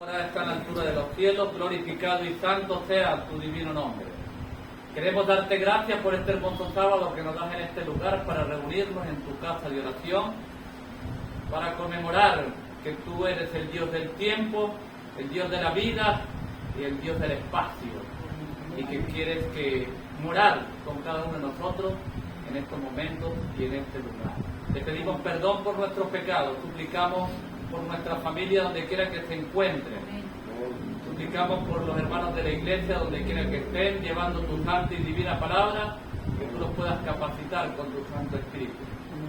Ahora está en la altura de los cielos, glorificado y santo sea tu divino nombre. Queremos darte gracias por este hermoso sábado que nos das en este lugar para reunirnos en tu casa de oración, para conmemorar que tú eres el Dios del tiempo, el Dios de la vida y el Dios del espacio, y que quieres que morar con cada uno de nosotros en estos momentos y en este lugar. Te pedimos perdón por nuestros pecados, suplicamos por nuestra familia donde quiera que se encuentren, suplicamos por los hermanos de la iglesia donde quiera que estén, llevando tu santa y divina palabra, que tú los puedas capacitar con tu Santo Espíritu.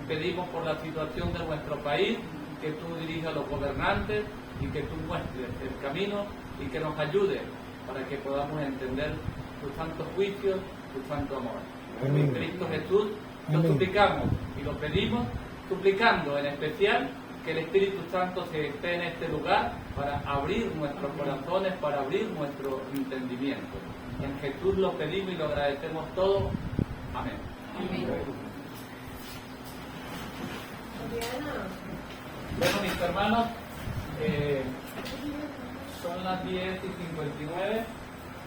Pedimos por la situación de nuestro país, que tú dirijas a los gobernantes y que tú muestres el camino y que nos ayudes para que podamos entender tu santo juicio, tu santo amor. En Cristo Jesús lo suplicamos y lo pedimos, suplicando en especial que el Espíritu Santo se esté en este lugar para abrir nuestros corazones, para abrir nuestro entendimiento. En Jesús lo pedimos y lo agradecemos todo. Amén. Amén. Bueno, mis hermanos, son las 10:59,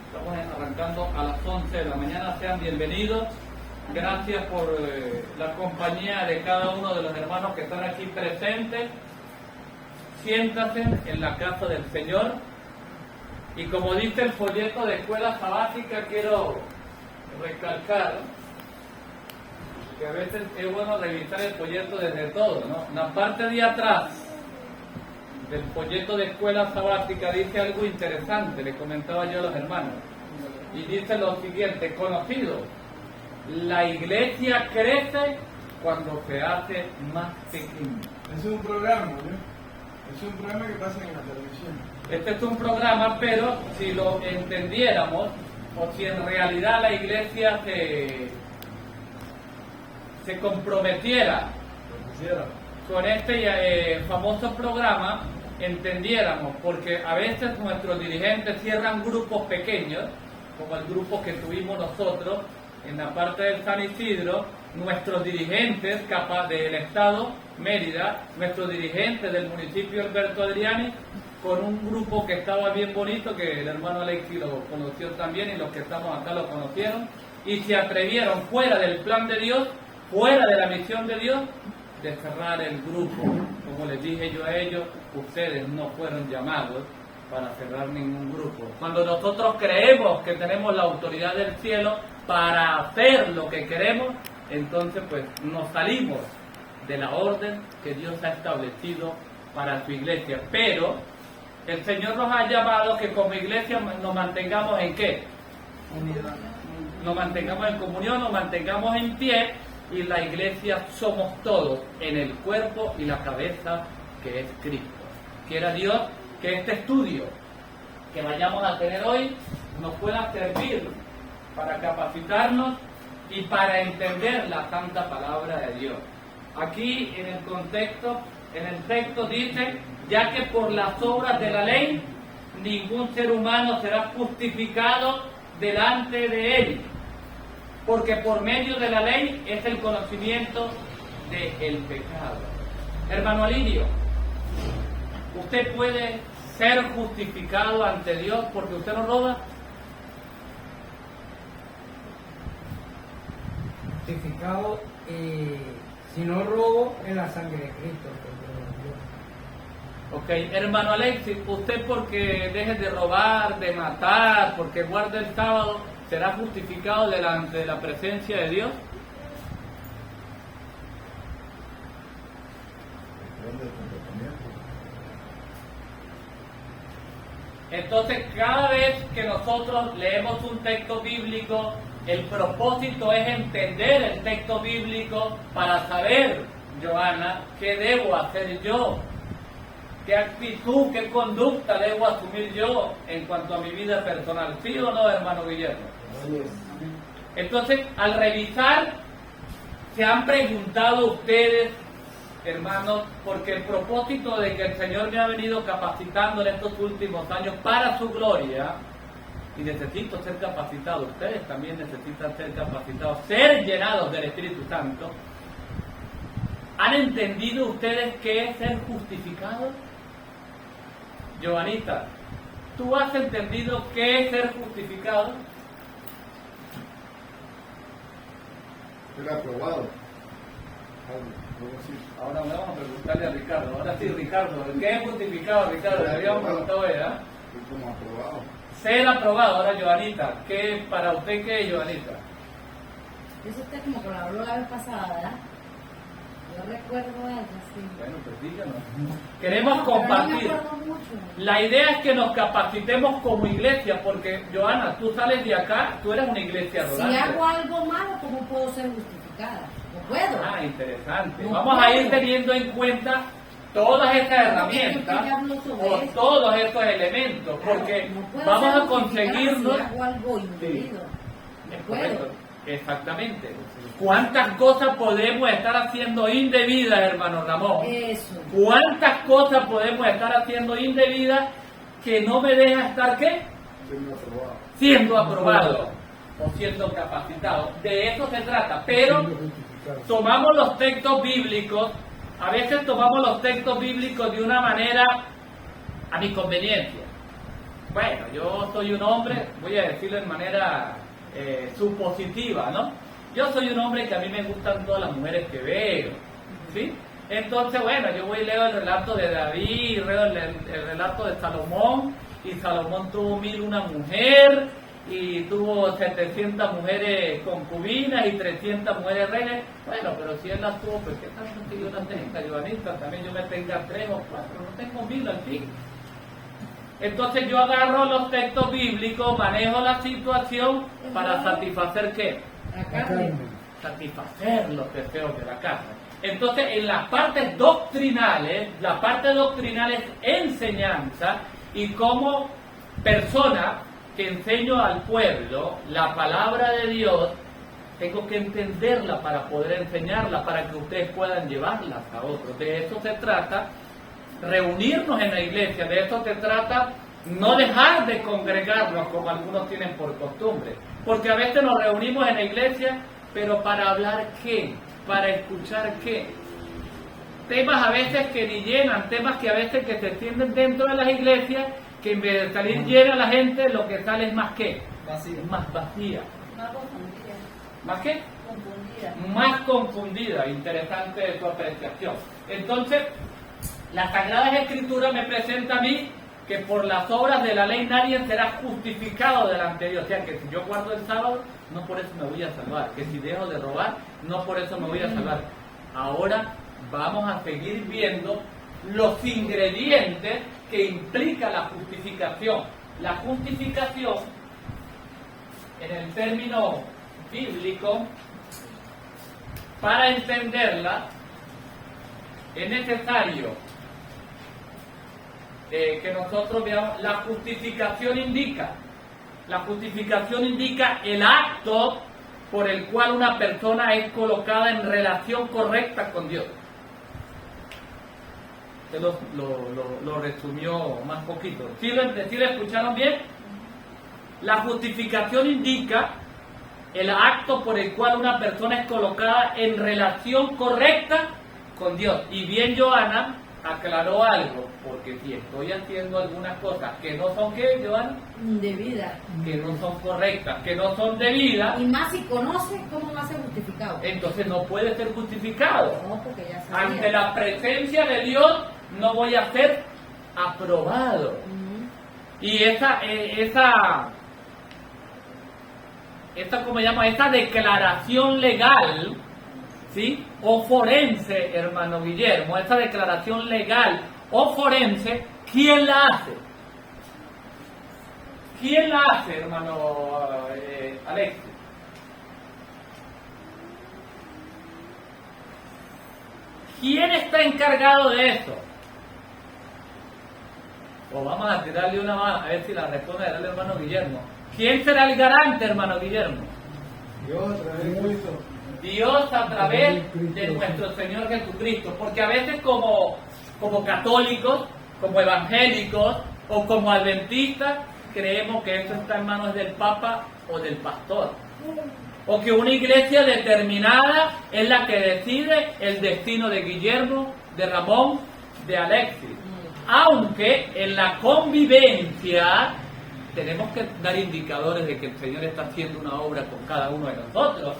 estamos arrancando a las 11 de la mañana, sean bienvenidos. Gracias por la compañía de cada uno de los hermanos que están aquí presentes. Siéntate en la casa del Señor. Y como dice el folleto de escuela sabática, quiero recalcar que a veces es bueno revisar el folleto desde todo, ¿no? En la parte de atrás del folleto de escuela sabática dice algo interesante, le comentaba yo a los hermanos. Y dice lo siguiente: conocido, la iglesia crece cuando se hace más pequeña. Es un programa, ¿no? Es un programa que pasa en la televisión. Este es un programa, pero si lo entendiéramos, o si en realidad la iglesia se comprometiera con este famoso programa, entendiéramos, porque a veces nuestros dirigentes cierran grupos pequeños, como el grupo que tuvimos nosotros en la parte del San Isidro, nuestros dirigentes del Estado Mérida, nuestros dirigentes del municipio Alberto Adriani, con un grupo que estaba bien bonito, que el hermano Alexi lo conoció también y los que estamos acá lo conocieron, y se atrevieron fuera del plan de Dios, fuera de la misión de Dios, de cerrar el grupo. Como les dije yo a ellos, ustedes no fueron llamados para cerrar ningún grupo. Cuando nosotros creemos que tenemos la autoridad del cielo para hacer lo que queremos, entonces pues nos salimos de la orden que Dios ha establecido para su iglesia. Pero el Señor nos ha llamado que como iglesia nos mantengamos ¿en qué? Unidad. Nos mantengamos en comunión, nos mantengamos en pie, y la iglesia somos todos en el cuerpo y la cabeza que es Cristo. Quiera Dios que este estudio que vayamos a tener hoy nos pueda servir para capacitarnos y para entender la santa palabra de Dios. Aquí en el texto dice: ya que por las obras de la ley ningún ser humano será justificado delante de él, porque por medio de la ley es el conocimiento del pecado. Hermano Alirio, ¿usted puede ser justificado ante Dios porque usted no roba? Justificado, si no robo, en la sangre de Cristo. Ok, hermano Alexis, ¿usted porque deje de robar, de matar, porque guarde el sábado, será justificado delante de la presencia de Dios? Entonces, cada vez que nosotros leemos un texto bíblico, el propósito es entender el texto bíblico para saber, Joana, qué debo hacer yo, qué actitud, qué conducta debo asumir yo en cuanto a mi vida personal. ¿Sí o no, hermano Guillermo? Entonces, al revisar, se han preguntado ustedes, hermanos, porque el propósito de que el Señor me ha venido capacitando en estos últimos años para su gloria, y necesito ser capacitado, ustedes también necesitan ser capacitados, ser llenados del Espíritu Santo. ¿Han entendido ustedes qué es ser justificados? Joanita, ¿tú has entendido qué es ser justificado? Ser aprobado. Algo así. Ahora vamos a preguntarle a Ricardo. Ahora sí, Ricardo, ¿qué es justificado, Ricardo? Le habíamos preguntado ya. Es como aprobado. Ser aprobado. Ahora, Joanita, ¿qué para usted qué es, Joanita? Eso usted como que lo habló la vez pasada, ¿verdad? Yo recuerdo algo así. Bueno, pues díganos. Queremos No, pero no me compartir. acuerdo mucho. La idea es que nos capacitemos como iglesia, porque, Joana, tú sales de acá, tú eres una iglesia Si rodante. hago algo malo, ¿cómo puedo ser justificada? No puedo. Ah, interesante. No Vamos a ir puedo. teniendo en cuenta todas estas herramientas Porque yo hablo sobre o esto. todos estos elementos, porque No puedo vamos ser a conseguirnos. justificada Si hago algo indebido. Es No correcto, puedo. exactamente. ¿Cuántas cosas podemos estar haciendo indebidas, hermano Ramón? Eso. ¿Cuántas cosas podemos estar haciendo indebidas que no me deja estar qué? Siendo aprobado. Siendo aprobado o siendo capacitado. De eso se trata. Pero tomamos los textos bíblicos, a veces tomamos los textos bíblicos de una manera a mi conveniencia. Bueno, yo soy un hombre, voy a decirlo de manera supositiva, ¿no? Yo soy un hombre que a mí me gustan todas las mujeres que veo, ¿sí? Entonces, bueno, yo voy y leo el relato de David, leo el relato de Salomón, y Salomón tuvo 1001 mujer, y tuvo 700 mujeres concubinas y 300 mujeres reyes. Bueno, pero si él las tuvo, pues qué tanto que yo las tenga, Joanita, también yo me tenga 3 o 4, no tengo 1000 al fin. Entonces yo agarro los textos bíblicos, manejo la situación para satisfacer ¿qué? La carne. Satisfacer los deseos de la carne. Entonces, en las partes doctrinales, la parte doctrinal es enseñanza, y como persona que enseño al pueblo la palabra de Dios, tengo que entenderla para poder enseñarla, para que ustedes puedan llevarlas a otros. De eso se trata reunirnos en la iglesia, de eso se trata no dejar de congregarnos como algunos tienen por costumbre, porque a veces nos reunimos en la iglesia, pero para hablar ¿qué? Para escuchar ¿qué? Temas a veces que ni llenan, temas que a veces que se extienden dentro de las iglesias, que en vez de salir llena la gente, lo que sale es más ¿qué? Vacío. Más vacía. Más confundida. ¿Más qué? Confundida. Más confundida. Interesante tu apreciación. Entonces, las Sagradas Escrituras me presenta a mí que por las obras de la ley nadie será justificado delante de Dios. O sea, que si yo guardo el sábado, no por eso me voy a salvar. Que si dejo de robar, no por eso me voy a salvar. Ahora vamos a seguir viendo los ingredientes que implica la justificación. La justificación, en el término bíblico, para entenderla, es necesario que nosotros veamos. La justificación indica el acto por el cual una persona es colocada en relación correcta con Dios. Usted lo resumió más poquito. ¿Sí lo escucharon bien? La justificación indica el acto por el cual una persona es colocada en relación correcta con Dios. Y bien, Joana aclaró algo, porque si estoy haciendo algunas cosas que no son ¿qué, Joana? Indebida. Que no son correctas, que no son debidas, Y más si conoce, ¿cómo va a ser justificado? entonces no puede ser justificado. No, porque ya sabía. Ante la presencia de Dios no voy a ser aprobado. Ujú. Y esa ¿cómo se llama? Esa declaración legal, ¿sí? O forense, hermano Guillermo, esa declaración legal o forense, ¿quién la hace? ¿Quién la hace, hermano Alexis? ¿Quién está encargado de eso? O vamos a tirarle una más, a ver si la responde el hermano Guillermo. ¿Quién será el garante, hermano Guillermo? Dios a través de Cristo. Dios a través de nuestro Señor Jesucristo. Porque a veces como católicos, como evangélicos o como adventistas, creemos que esto está en manos del Papa o del pastor. O que una iglesia determinada es la que decide el destino de Guillermo, de Ramón, de Alexis. Aunque en la convivencia tenemos que dar indicadores de que el Señor está haciendo una obra con cada uno de nosotros.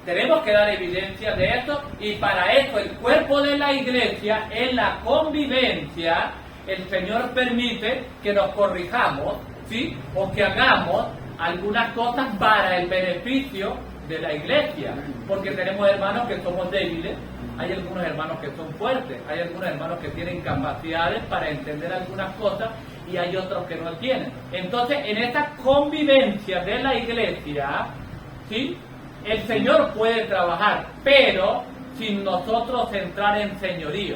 Tenemos que dar evidencia de esto, y para eso el cuerpo de la iglesia, en la convivencia, el Señor permite que nos corrijamos, ¿sí? O que hagamos algunas cosas para el beneficio de la iglesia, porque tenemos hermanos que somos débiles, hay algunos hermanos que son fuertes, hay algunos hermanos que tienen capacidades para entender algunas cosas y hay otros que no tienen. Entonces, en esta convivencia de la iglesia, ¿sí?, el Señor puede trabajar, pero sin nosotros entrar en señorío.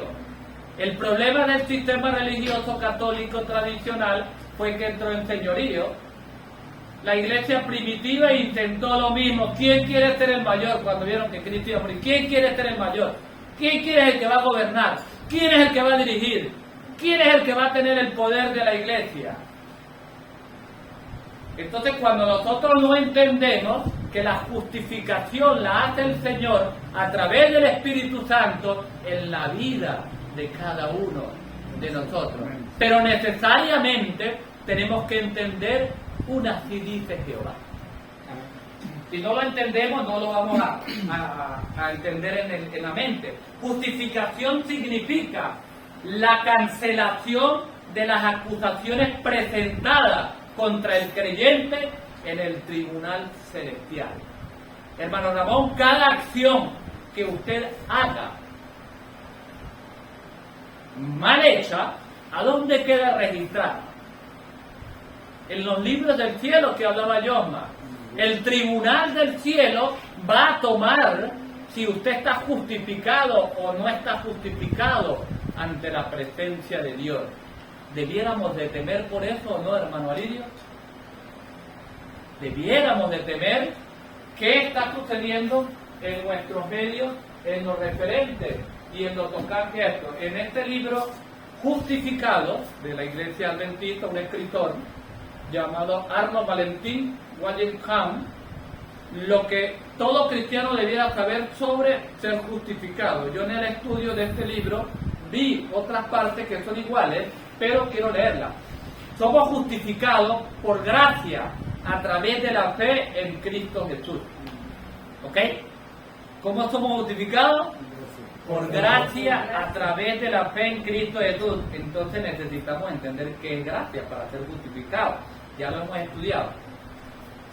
El problema del sistema religioso católico tradicional fue que entró en señorío. La iglesia primitiva intentó lo mismo. ¿Quién quiere ser el mayor? Cuando vieron que Cristo iba a morir, ¿quién quiere ser el mayor? ¿Quién quiere el que va a gobernar? ¿Quién es el que va a dirigir? ¿Quién es el que va a tener el poder de la iglesia? Entonces, cuando nosotros no entendemos que la justificación la hace el Señor a través del Espíritu Santo en la vida de cada uno de nosotros, pero necesariamente tenemos que entender un así dice Jehová. Si no lo entendemos, no lo vamos a entender en la mente. Justificación significa la cancelación de las acusaciones presentadas contra el creyente en el tribunal celestial. Hermano Ramón, cada acción que usted haga mal hecha, ¿a dónde queda registrada? En los libros del cielo que hablaba Yosma. El tribunal del cielo va a tomar si usted está justificado o no está justificado ante la presencia de Dios. ¿Debiéramos de temer por eso o no, hermano Alirio? ¿Debiéramos de temer? ¿Qué está sucediendo en nuestros medios en lo referente y en lo tocante a esto? En este libro, Justificado, de la Iglesia Adventista, un escritor llamado Arnold Valentin Wallingham, lo que todo cristiano debiera saber sobre ser justificado. Yo en el estudio de este libro vi otras partes que son iguales, pero quiero leerlas. Somos justificados por gracia a través de la fe en Cristo Jesús. ¿Ok? ¿Cómo somos justificados? Por gracia a través de la fe en Cristo Jesús. Entonces necesitamos entender qué es gracia para ser justificados. Ya lo hemos estudiado.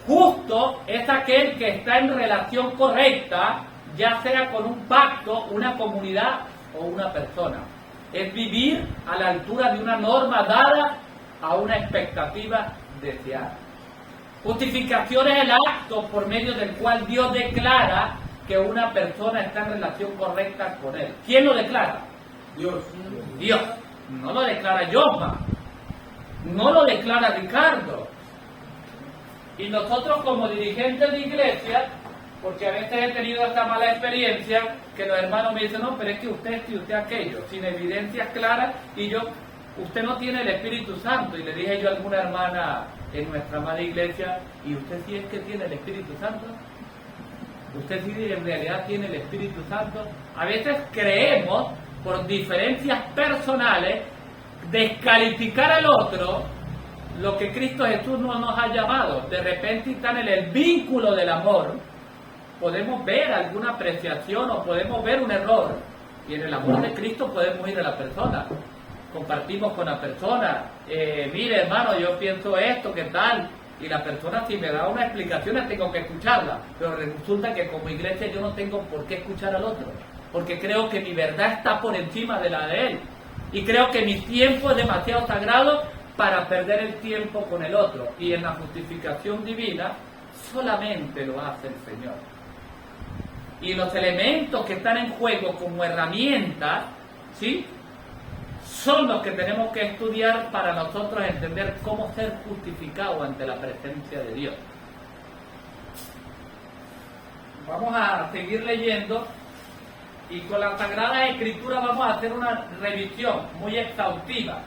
Justo es aquel que está en relación correcta, ya sea con un pacto, una comunidad o una persona. Es vivir a la altura de una norma dada a una expectativa deseada. Justificación es el acto por medio del cual Dios declara que una persona está en relación correcta con Él. ¿Quién lo declara? Dios. Dios. No lo declara Yosma. No lo declara Ricardo. Y nosotros como dirigentes de iglesia, porque a veces he tenido esta mala experiencia, que los hermanos me dicen, no, pero es que usted esto y usted aquello, sin evidencias claras, y yo, usted no tiene el Espíritu Santo. Y le dije yo a alguna hermana en nuestra amada iglesia, ¿y usted sí es que tiene el Espíritu Santo? ¿Usted sí en realidad tiene el Espíritu Santo? A veces creemos, por diferencias personales, descalificar al otro lo que Cristo Jesús no nos ha llamado. De repente están en el vínculo del amor, podemos ver alguna apreciación o podemos ver un error, y en el amor de Cristo podemos ir a la persona, compartimos con la persona, mire hermano, yo pienso esto, ¿qué tal? Y la persona, si me da una explicación, tengo que escucharla, pero resulta que como iglesia yo no tengo por qué escuchar al otro, porque creo que mi verdad está por encima de la de él, y creo que mi tiempo es demasiado sagrado para perder el tiempo con el otro. Y en la justificación divina solamente lo hace el Señor. Y los elementos que están en juego como herramientas, ¿sí?, son los que tenemos que estudiar para nosotros entender cómo ser justificado ante la presencia de Dios. Vamos a seguir leyendo y con la Sagrada Escritura vamos a hacer una revisión muy exhaustiva.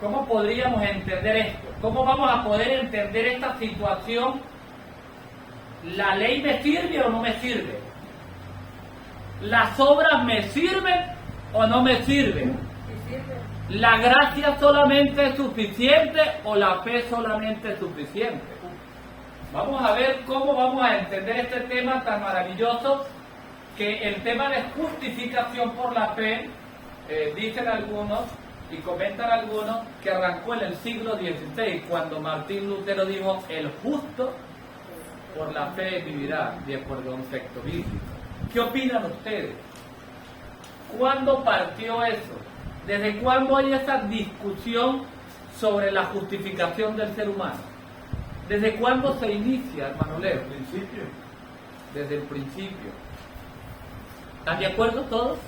¿Cómo podríamos entender esto? ¿Cómo vamos a poder entender esta situación? ¿La ley me sirve o no me sirve? ¿Las obras me sirven o no me sirven? ¿La gracia solamente es suficiente o la fe solamente es suficiente? Vamos a ver cómo vamos a entender este tema tan maravilloso, que el tema de justificación por la fe, dicen algunos y comentan algunos, que arrancó en el siglo XVI, cuando Martín Lutero dijo: el justo por la fe vivirá, de acuerdo a un texto bíblico. ¿Qué opinan ustedes? ¿Cuándo partió eso? ¿Desde cuándo hay esa discusión sobre la justificación del ser humano? ¿Desde cuándo se inicia, hermano Leo? Principio. Desde el principio. ¿Están de acuerdo todos?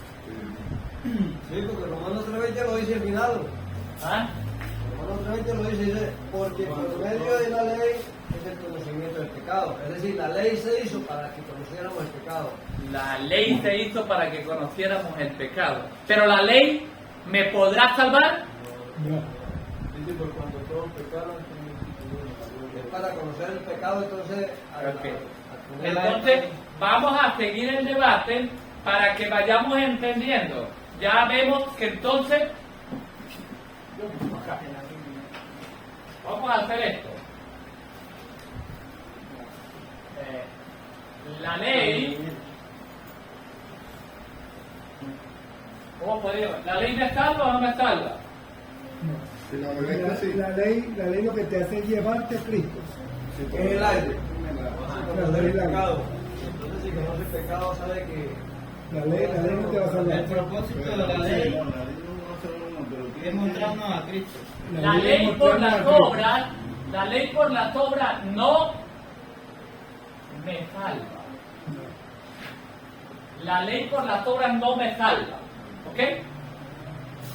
Sí, porque Romanos 3:20 lo dice al final. ¿Ah? Romanos 3:20 lo dice, porque por medio de la ley es el conocimiento del pecado. Es decir, la ley se hizo para que conociéramos el pecado. La ley se hizo para que conociéramos el pecado. Pero la ley me podrá salvar. Dice, por cuanto todos pecaron, Es para conocer el pecado, entonces. Entonces, vamos a seguir el debate para que vayamos entendiendo. Ya vemos que entonces vamos a hacer esto. La ley, ¿cómo podría? ¿La ley me salva o no me salva? La ley lo que te hace es llevarte a Cristo. Es el aire. Conocer el La pecado. Entonces, si conoce el pecado, sabe que. ley no te va a salvar. El propósito de la ley es mostrarnos a Cristo. La ley por las obras no me salva. La ley por las obras no me salva. ¿Ok?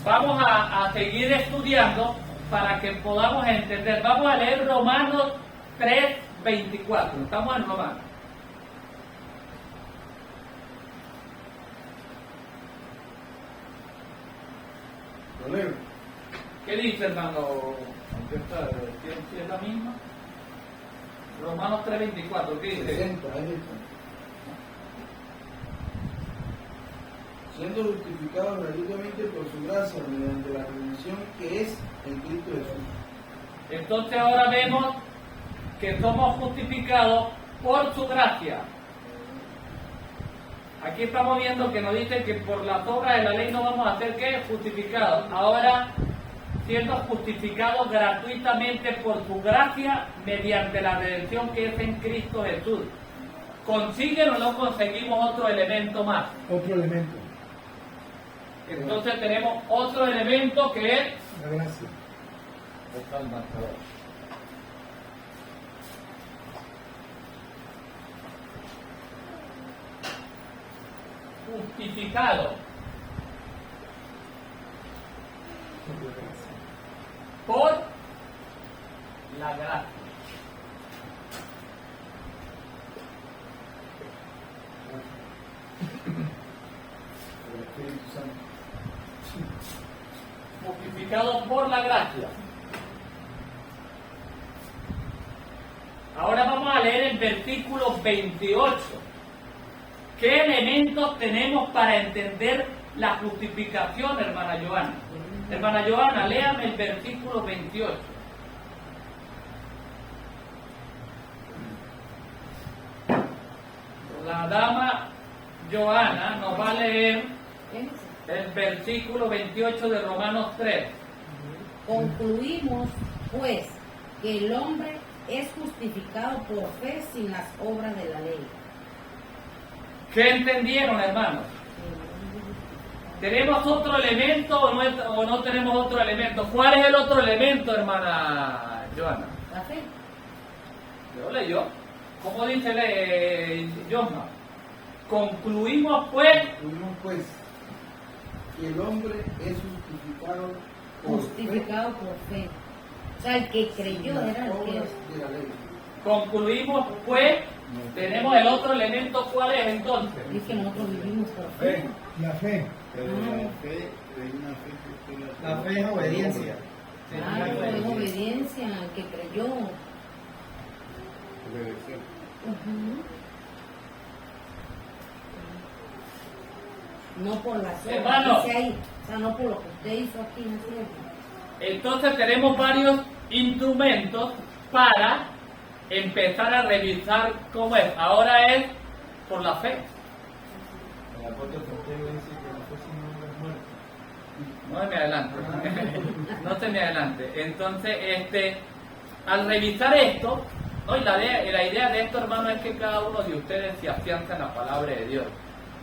Vamos a seguir estudiando para que podamos entender. Vamos a leer Romanos 3:24. Estamos en Romanos. lo leo. ¿Qué dice, hermano? ¿Sí es la misma? Romanos 3:24, ¿qué dice? 60, ahí está. Siendo justificados gratuitamente por su gracia mediante la redención que es en Cristo Jesús. Entonces ahora vemos que somos justificados por su gracia. Aquí estamos viendo que nos dice que por las obras de la ley no vamos a ser ¿qué? Justificados. Ahora, siendo justificados gratuitamente por su gracia mediante la redención que es en Cristo Jesús. ¿Consiguen o no conseguimos otro elemento más? Otro elemento, Entonces tenemos otro elemento que es la gracia. está el marcador. Justificado por la gracia. El Espíritu Santo. Justificado por la gracia. Ahora vamos a leer el versículo 28. ¿Qué elementos tenemos para entender la justificación, hermana Joana? Hermana Joana, léame el versículo 28. La dama Joana nos va a leer el versículo 28 de Romanos 3. Concluimos, pues, que el hombre es justificado por fe sin las obras de la ley. ¿Qué entendieron, hermanos? ¿Tenemos otro elemento o no tenemos otro elemento? ¿Cuál es el otro elemento, hermana Joana? ¿La fe? Yo leyó. ¿Cómo dice Josma? Concluimos pues Concluimos pues que el hombre es justificado por Justificado por fe. O sea, el que creyó las era el que... obras de la ley. concluimos pues, tenemos el otro elemento, ¿cuál es entonces? Es que nosotros vivimos por fe. La fe. Pero la fe, hay una fe que usted La fe es obediencia. Claro, es obediencia al que creyó. obedecer. Ujú. No por las obras. Hermano. Dice ahí. O sea, no por lo que usted hizo aquí, ¿no es cierto? Entonces tenemos varios instrumentos para empezar a revisar cómo es. Ahora es por la fe. El apóstol Santiago dice que la fe sin obra es muerte. No se me adelante. No se me adelante. Entonces, al revisar esto, ¿no? Y la idea de esto, hermano, es que cada uno de ustedes se afianza en la palabra de Dios.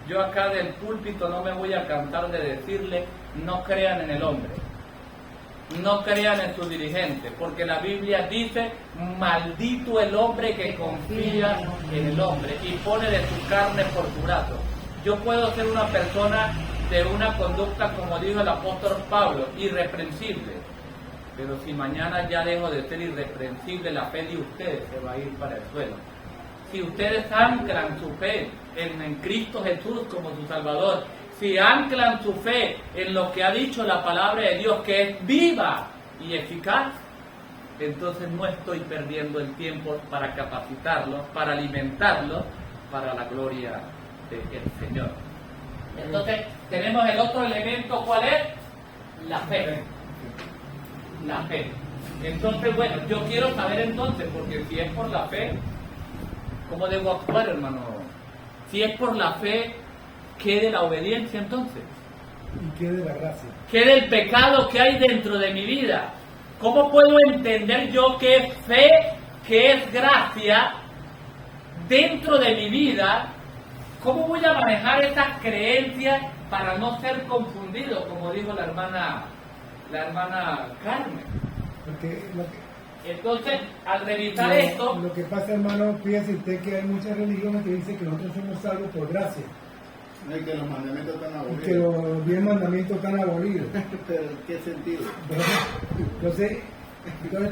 Yo acá del púlpito no me voy a cansar de decirle, no crean en el hombre. No crean en su dirigente, porque la Biblia dice, maldito el hombre que confía en el hombre y pone de su carne por su brazo. Yo puedo ser una persona de una conducta, como dijo el apóstol Pablo, irreprensible, pero si mañana ya dejo de ser irreprensible, la fe de ustedes se va a ir para el suelo. Si ustedes anclan su fe en Cristo Jesús como su Salvador, si anclan su fe en lo que ha dicho la palabra de Dios, que es viva y eficaz, entonces no estoy perdiendo el tiempo para capacitarlos, para alimentarlos, para la gloria del Señor. Entonces, tenemos el otro elemento, ¿cuál es? La fe. La fe. Entonces, bueno, yo quiero saber entonces, porque si es por la fe, ¿cómo debo actuar, hermano? Si es por la fe, ¿qué de la obediencia entonces? ¿Y qué de la gracia? ¿Qué del pecado que hay dentro de mi vida? ¿Cómo puedo entender yo qué es fe, qué es gracia dentro de mi vida? ¿Cómo voy a manejar esas creencias para no ser confundido, como dijo la hermana Carmen? Porque Entonces, al revisar esto, lo que pasa, hermano, fíjese usted que hay muchas religiones que dicen que nosotros somos salvos por gracia No es que los mandamientos están y que aburridos. los 10 mandamientos están abolidos. Pero ¿en qué sentido? Entonces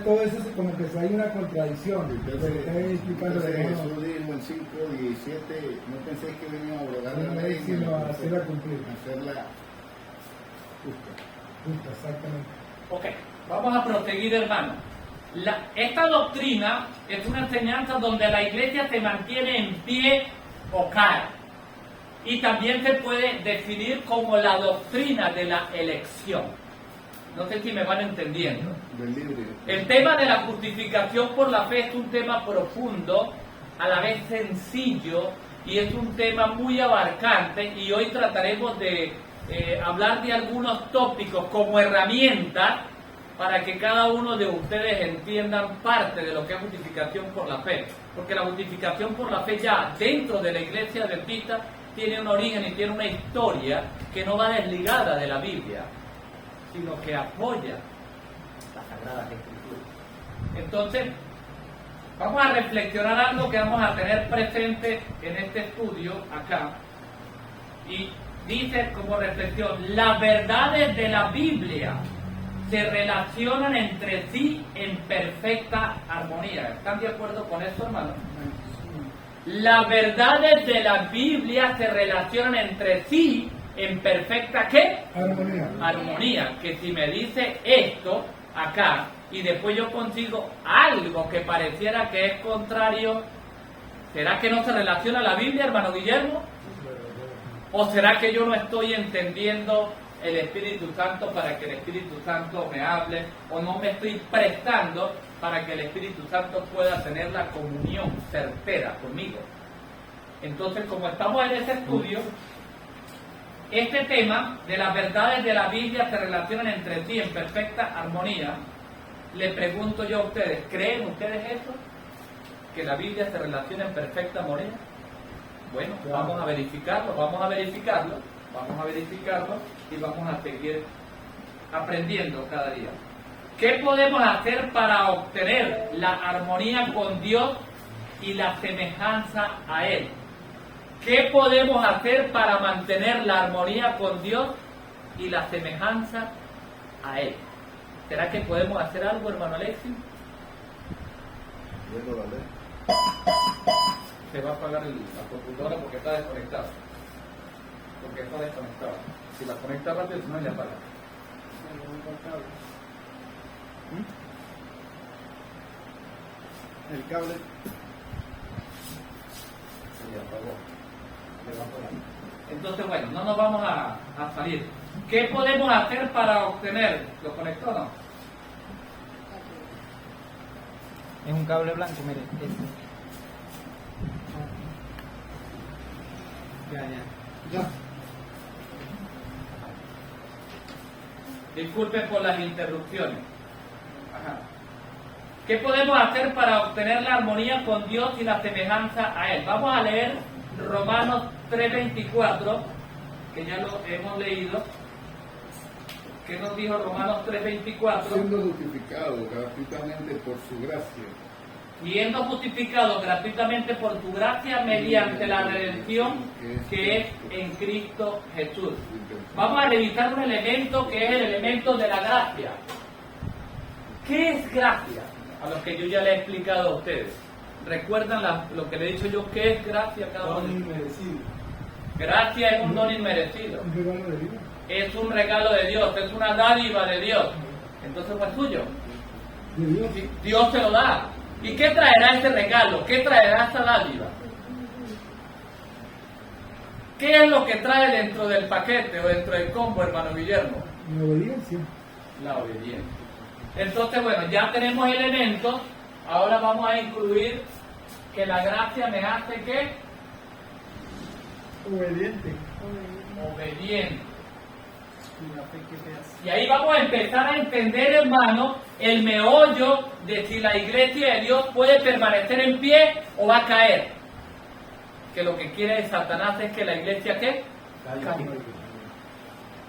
todo eso como que hay una contradicción. Entonces, Está explicando entonces de Jesús dijo en 5:17, no pensé que venía a abrogar la ley, sino a hacerla cumplir. hacerla justa. Justo, exactamente. ok, vamos a proseguir, hermano. Esta doctrina es una enseñanza donde la iglesia se mantiene en pie o cae. Y también se puede definir como la doctrina de la elección. No sé si me van entendiendo. Del libre. El tema de la justificación por la fe es un tema profundo, a la vez sencillo, y es un tema muy abarcante, y hoy trataremos de hablar de algunos tópicos como herramientas para que cada uno de ustedes entiendan parte de lo que es justificación por la fe. Porque la justificación por la fe ya dentro de la iglesia adventista tiene un origen y tiene una historia que no va desligada de la Biblia, sino que apoya las Sagradas Escrituras. Entonces, vamos a reflexionar algo que vamos a tener presente en este estudio acá. Y dice como reflexión, las verdades de la Biblia se relacionan entre sí en perfecta armonía. ¿Están de acuerdo con eso, hermano? Las verdades de la Biblia se relacionan entre sí en perfecta ¿qué? Armonía. Armonía. Que si me dice esto acá y después yo consigo algo que pareciera que es contrario, ¿será que no se relaciona a la Biblia, hermano Guillermo? ¿O será que yo no estoy entendiendo el Espíritu Santo para que el Espíritu Santo me hable? ¿O no me estoy prestando para que el Espíritu Santo pueda tener la comunión certera conmigo? Entonces, como estamos en ese estudio, este tema de las verdades de la Biblia se relacionan entre sí en perfecta armonía. Le pregunto yo a ustedes, ¿creen ustedes eso? ¿Que la Biblia se relaciona en perfecta armonía? Bueno, vamos a verificarlo y vamos a seguir aprendiendo cada día. ¿Qué podemos hacer para obtener la armonía con Dios y la semejanza a Él? ¿Qué podemos hacer para mantener la armonía con Dios y la semejanza a Él? ¿Será que podemos hacer algo, hermano Alexis? Viendo la ley. Se va a apagar la computadora porque está desconectada. Si la conecta rápido, si no, le apaga. El cable. Se le apagó. Le va a apagar. Entonces, bueno, no nos vamos a salir. ¿Qué podemos hacer para obtener? ¿Lo conectó o no? Es un cable blanco, mire. Este. Ya. Disculpen por las interrupciones. Ajá. ¿Qué podemos hacer para obtener la armonía con Dios y la semejanza a Él? Vamos a leer Romanos 3:24, que ya lo hemos leído. ¿Qué nos dijo Romanos 3:24? Siendo justificado gratuitamente por su gracia. Siendo justificado gratuitamente por tu gracia mediante la redención que es en Cristo Jesús. Vamos a revisar un elemento que es el elemento de la gracia. ¿Qué es gracia? A los que yo ya le he explicado a ustedes. ¿Recuerdan lo que le he dicho yo? ¿Qué es gracia cada Don uno? inmerecido. Gracia es un don inmerecido. Un regalo de Dios. Es un regalo de Dios, es una dádiva de Dios. Entonces fue suyo. De Dios. Dios se lo da. ¿Y qué traerá ese regalo? ¿Qué traerá esa dádiva? ¿Qué es lo que trae dentro del paquete o dentro del combo, hermano Guillermo? La obediencia. La obediencia. Entonces, bueno, ya tenemos elementos. Ahora vamos a incluir que la gracia me hace ¿qué? Obediente. Obediente. Y ahí vamos a empezar a entender, hermano, el meollo de si la iglesia de Dios puede permanecer en pie o va a caer. Que lo que quiere Satanás es que la iglesia ¿qué? Caiga.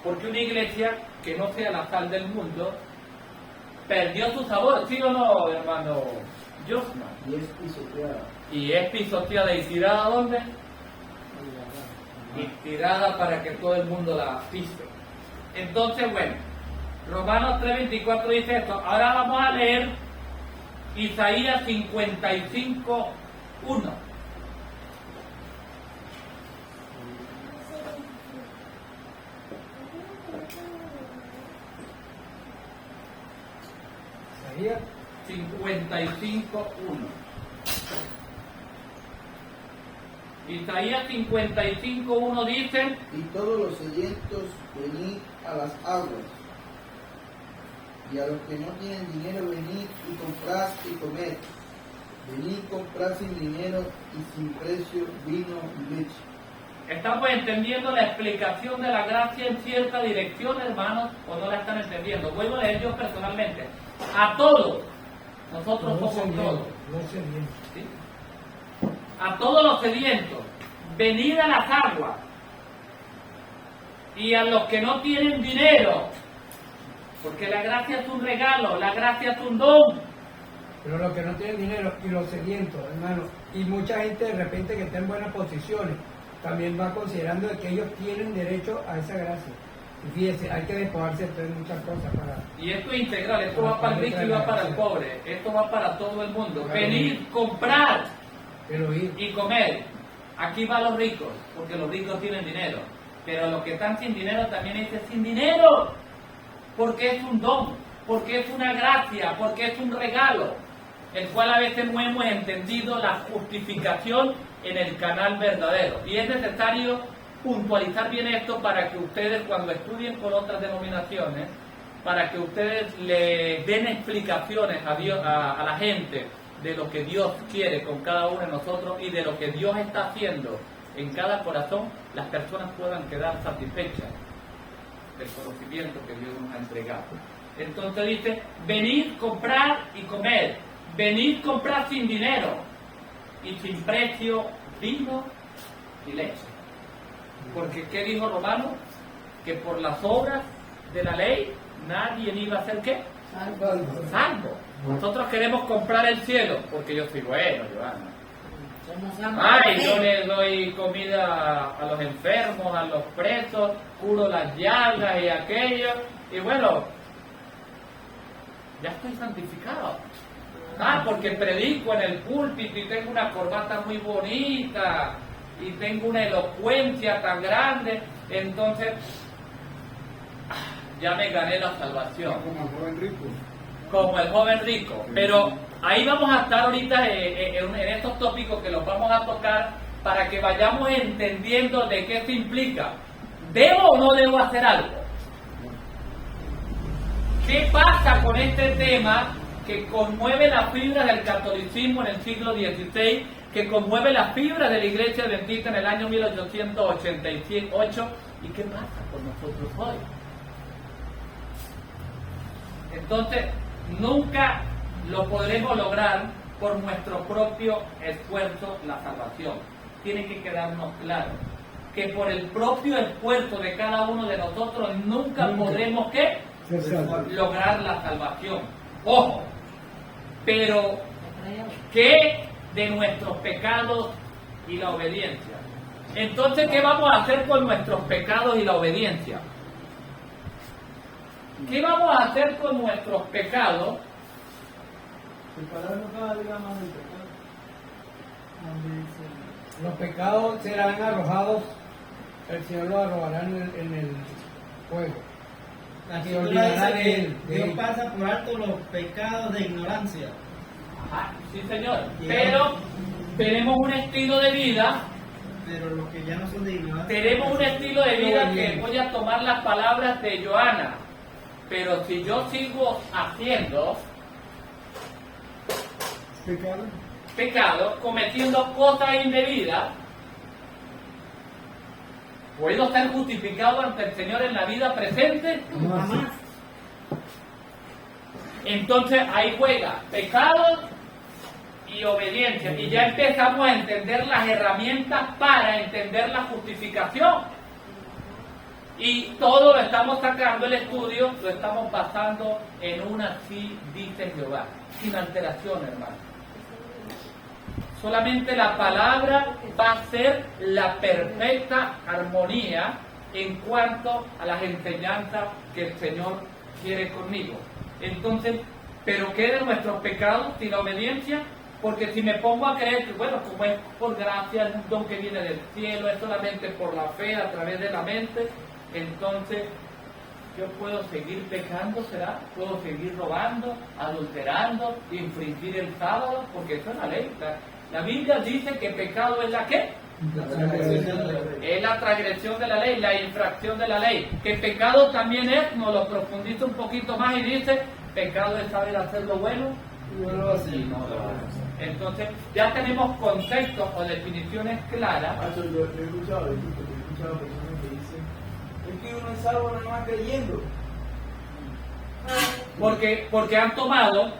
Porque una iglesia que no sea la sal del mundo perdió su sabor, ¿sí o no, hermano Josma? Y es pisoteada. Y es pisoteada y tirada ¿a dónde? Y tirada para que todo el mundo la pise. Entonces, bueno, Romanos 3:24 dice esto. Ahora vamos a leer Isaías 55:1. Isaías 55:1. Isaías 55:1 dice: Y todos los sedientos, venid a las aguas. Y a los que no tienen dinero, venid y comprad y comed. Venid, comprad sin dinero y sin precio vino y leche. ¿Estamos entendiendo la explicación de la gracia en cierta dirección, hermanos, o no la están entendiendo? Vuelvo a leer yo personalmente. A todos, nosotros somos todos. No se viene. ¿Sí? A todos los sedientos, venid a las aguas. Y a los que no tienen dinero, porque la gracia es un regalo, la gracia es un don. Pero los que no tienen dinero y los sedientos, hermano, y mucha gente de repente que está en buenas posiciones, también va considerando de que ellos tienen derecho a esa gracia. Y fíjese, hay que despojarse de muchas cosas para... Y esto es integral, esto va para el rico y va para el pobre, esto va para todo el mundo. Venid, comprar Pero ir, y comer. Aquí va los ricos, porque los ricos tienen dinero. Pero los que están sin dinero también dicen sin dinero, porque es un don, porque es una gracia, porque es un regalo, el cual a veces no hemos entendido la justificación en el canal verdadero. Y es necesario puntualizar bien esto para que ustedes, cuando estudien con otras denominaciones, para que ustedes le den explicaciones a Dios, a la gente, de lo que Dios quiere con cada uno de nosotros y de lo que Dios está haciendo en cada corazón, las personas puedan quedar satisfechas del conocimiento que Dios nos ha entregado. Entonces dice: venid, comprar y comer. Venid, comprar sin dinero y sin precio vino y leche. Porque ¿qué dijo Romano? Que por las obras de la ley nadie iba a ser ¿qué? Salvo. Nosotros queremos comprar el cielo porque yo soy bueno, Joana. Ay, yo le doy comida a los enfermos, a los presos, curo las llagas y aquello. Y bueno, ya estoy santificado. Porque predico en el púlpito y tengo una corbata muy bonita y tengo una elocuencia tan grande. Entonces, ya me gané la salvación. Como el joven rico. Como el joven rico. Pero ahí vamos a estar ahorita en estos tópicos que los vamos a tocar para que vayamos entendiendo de qué se implica. ¿Debo o no debo hacer algo? ¿Qué pasa con este tema que conmueve las fibras del catolicismo en el siglo XVI, que conmueve las fibras de la Iglesia Adventista en el año 1888? ¿Y qué pasa con nosotros hoy? Entonces, nunca lo podremos lograr por nuestro propio esfuerzo la salvación. Tiene que quedarnos claro que por el propio esfuerzo de cada uno de nosotros nunca podremos ¿qué? Lograr la salvación. Ojo, pero ¿qué de nuestros pecados y la obediencia? Entonces, ¿qué vamos a hacer con nuestros pecados y la obediencia? ¿Qué vamos a hacer con nuestros pecados? Separarnos cada día más del pecado. Los pecados serán arrojados, el Señor los arrojará en el fuego. La Se Escritura olvidará dice de que él, de Dios él. pasa por alto los pecados de ignorancia. Ajá, sí, señor. Pero tenemos un estilo de vida, Pero los que ya no son de ignorancia. tenemos un estilo de vida que voy a tomar las palabras de Joana. Pero si yo sigo haciendo pecados, cometiendo cosas indebidas, ¿puedo ser justificado ante el Señor en la vida presente? Jamás. Entonces ahí juega pecados y obediencia. Y ya empezamos a entender las herramientas para entender la justificación. Y todo lo estamos sacando, el estudio, lo estamos basando en una así dice Jehová, sin alteración, hermano. Solamente la palabra va a ser la perfecta armonía en cuanto a las enseñanzas que el Señor quiere conmigo. Entonces, ¿pero qué de nuestros pecados sin la obediencia? Porque si me pongo a creer que, bueno, como es por gracia, es un don que viene del cielo, es solamente por la fe, a través de la mente, entonces yo puedo seguir pecando, ¿será? Puedo seguir robando, adulterando, infringir el sábado, porque eso es la ley. La Biblia dice que pecado es la ¿qué? Es la transgresión de la ley, la infracción de la ley. Que pecado también es, nos lo profundiza un poquito más y dice, pecado es saber hacer lo bueno y no lo hace. Entonces ya tenemos conceptos o definiciones claras. Yo he escuchado personas que dicen, es que uno es salvo nada más creyendo. Porque han tomado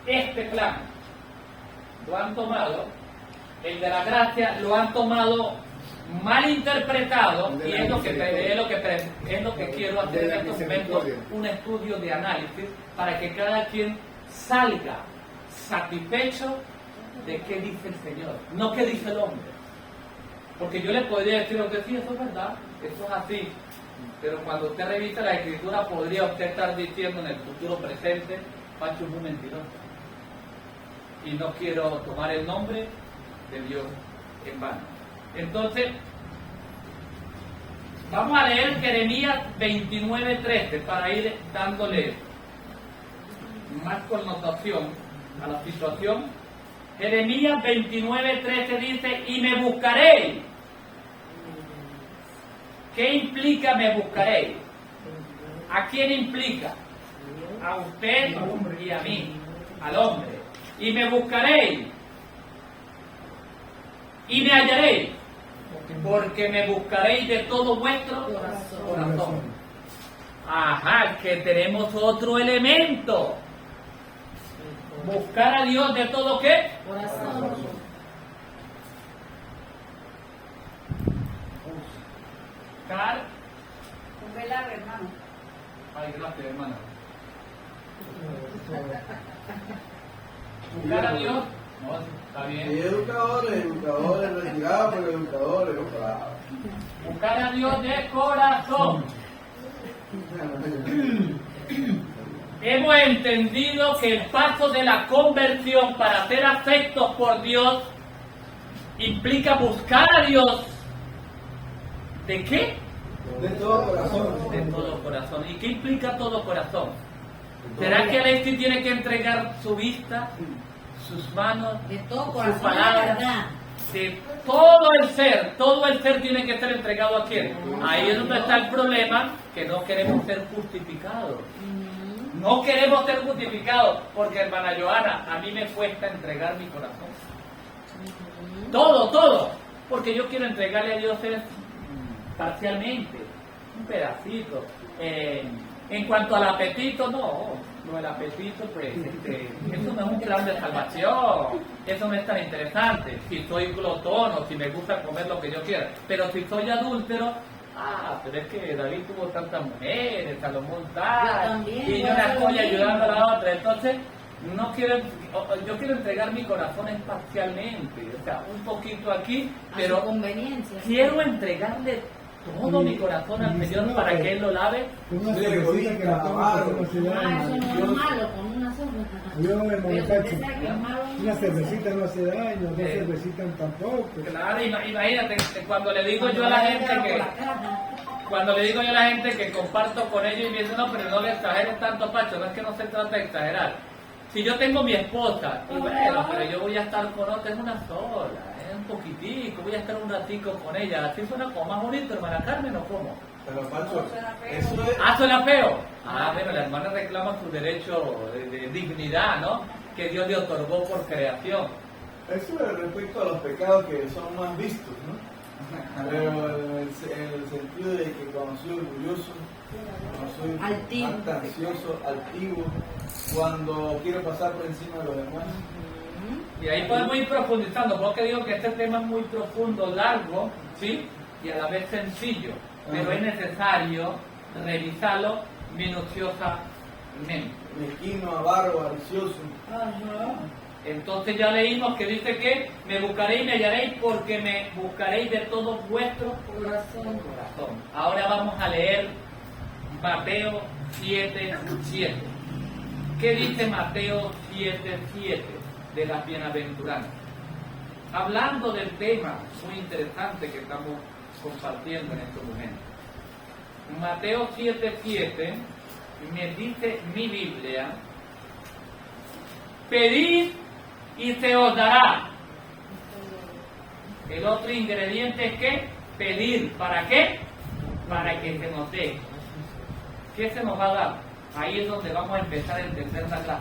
este plan, lo han tomado, el de la gracia, lo han tomado mal interpretado, y es lo que quiero hacer en estos momentos, un estudio de análisis para que cada quien salga satisfecho de qué dice el Señor, no qué dice el hombre. Porque yo le podría decir a usted, sí, eso es verdad, eso es así, pero cuando usted revisa la Escritura podría usted estar diciendo en el futuro presente, Pacho es un mentiroso. Y no quiero tomar el nombre de Dios en vano. Entonces, vamos a leer Jeremías 29:13 para ir dándole más connotación a la situación. Jeremías 29:13 dice, y me buscaréis. ¿Qué implica me buscaréis? ¿A quién implica? A usted y a mí, al hombre. Y me buscaréis y me hallaréis, porque me buscaréis de todo vuestro corazón. Ajá, que tenemos otro elemento. Buscar a Dios de todo ¿qué? Corazón. Buscar. Un velar, hermano. Ay, gracias, hermano. Buscar a Dios. No, está Y bien. educadores, retirados por educadores, ojalá. Buscar a Dios de corazón. Hemos entendido que el paso de la conversión para ser afectos por Dios implica buscar a Dios. ¿De qué? De todo corazón. De todo corazón. ¿Y qué implica todo corazón? ¿Será que Alexis tiene que entregar su vista, sus manos, De todo sus corazón, la palabras, verdad. de todo el ser tiene que ser entregado a quién. Ahí es donde está el problema, que no queremos ser justificados. No queremos ser justificados, porque hermana Joana, a mí me cuesta entregar mi corazón. Todo, porque yo quiero entregarle a Dios parcialmente, un pedacito. En cuanto al apetito, no, el apetito, pues, eso no es un plan de salvación, eso no es tan interesante. Si soy glotón o si me gusta comer lo que yo quiera, pero si soy adúltero, pero es que David tuvo tantas mujeres, Salomón tal, y yo la estoy ayudando a la otra, entonces yo quiero entregar mi corazón parcialmente, o sea, un poquito aquí, pero a su conveniencia. Quiero entregarle todo mi corazón al Señor para que Él lo lave. Una cervecita que la toma como si fuera Eso no es Dios. malo, con una sopa. Yo me Pero molesto. usted sabe que es malo. Una cervecita no hace daño, dos cervecitas tampoco. Claro, imagínate, cuando le digo yo a la gente que comparto con ellos y me dicen, no, pero no le exageres tanto, Pacho, no es que no se trata de exagerar. Si yo tengo mi esposa, y bueno, pero yo voy a estar con otra, es una sola, es un poquitico, voy a estar un ratico con ella, así suena como más bonito, hermana Carmen, ¿o cómo? Pero Pacho, eso es... ¿Suena feo? Bueno, la hermana reclama su derecho de dignidad, ¿no? Que Dios le otorgó por creación. Eso es respecto a los pecados que son más vistos, ¿no? Pero en el sentido de que cuando soy orgulloso, cuando soy Altivo. ansioso, altivo, cuando quiero pasar por encima de los demás. Y ahí podemos ir profundizando, porque digo que este tema es muy profundo, largo, ¿sí? Y a la vez sencillo, pero es necesario revisarlo minuciosamente. Mezquino, avaro, avaricioso. Entonces ya leímos que dice que me buscaréis y me hallaréis porque me buscaréis de todo vuestro corazón. Ahora vamos a leer Mateo 7:7. ¿Qué dice Mateo 7:7 de las bienaventuranzas? Hablando del tema muy interesante que estamos compartiendo en estos momentos. Mateo 7:7 me dice mi Biblia: pedid y se os dará. El otro ingrediente es que pedir. ¿Para qué? Para que se nos dé. ¿Qué se nos va a dar? Ahí es donde vamos a empezar a entender la gracia.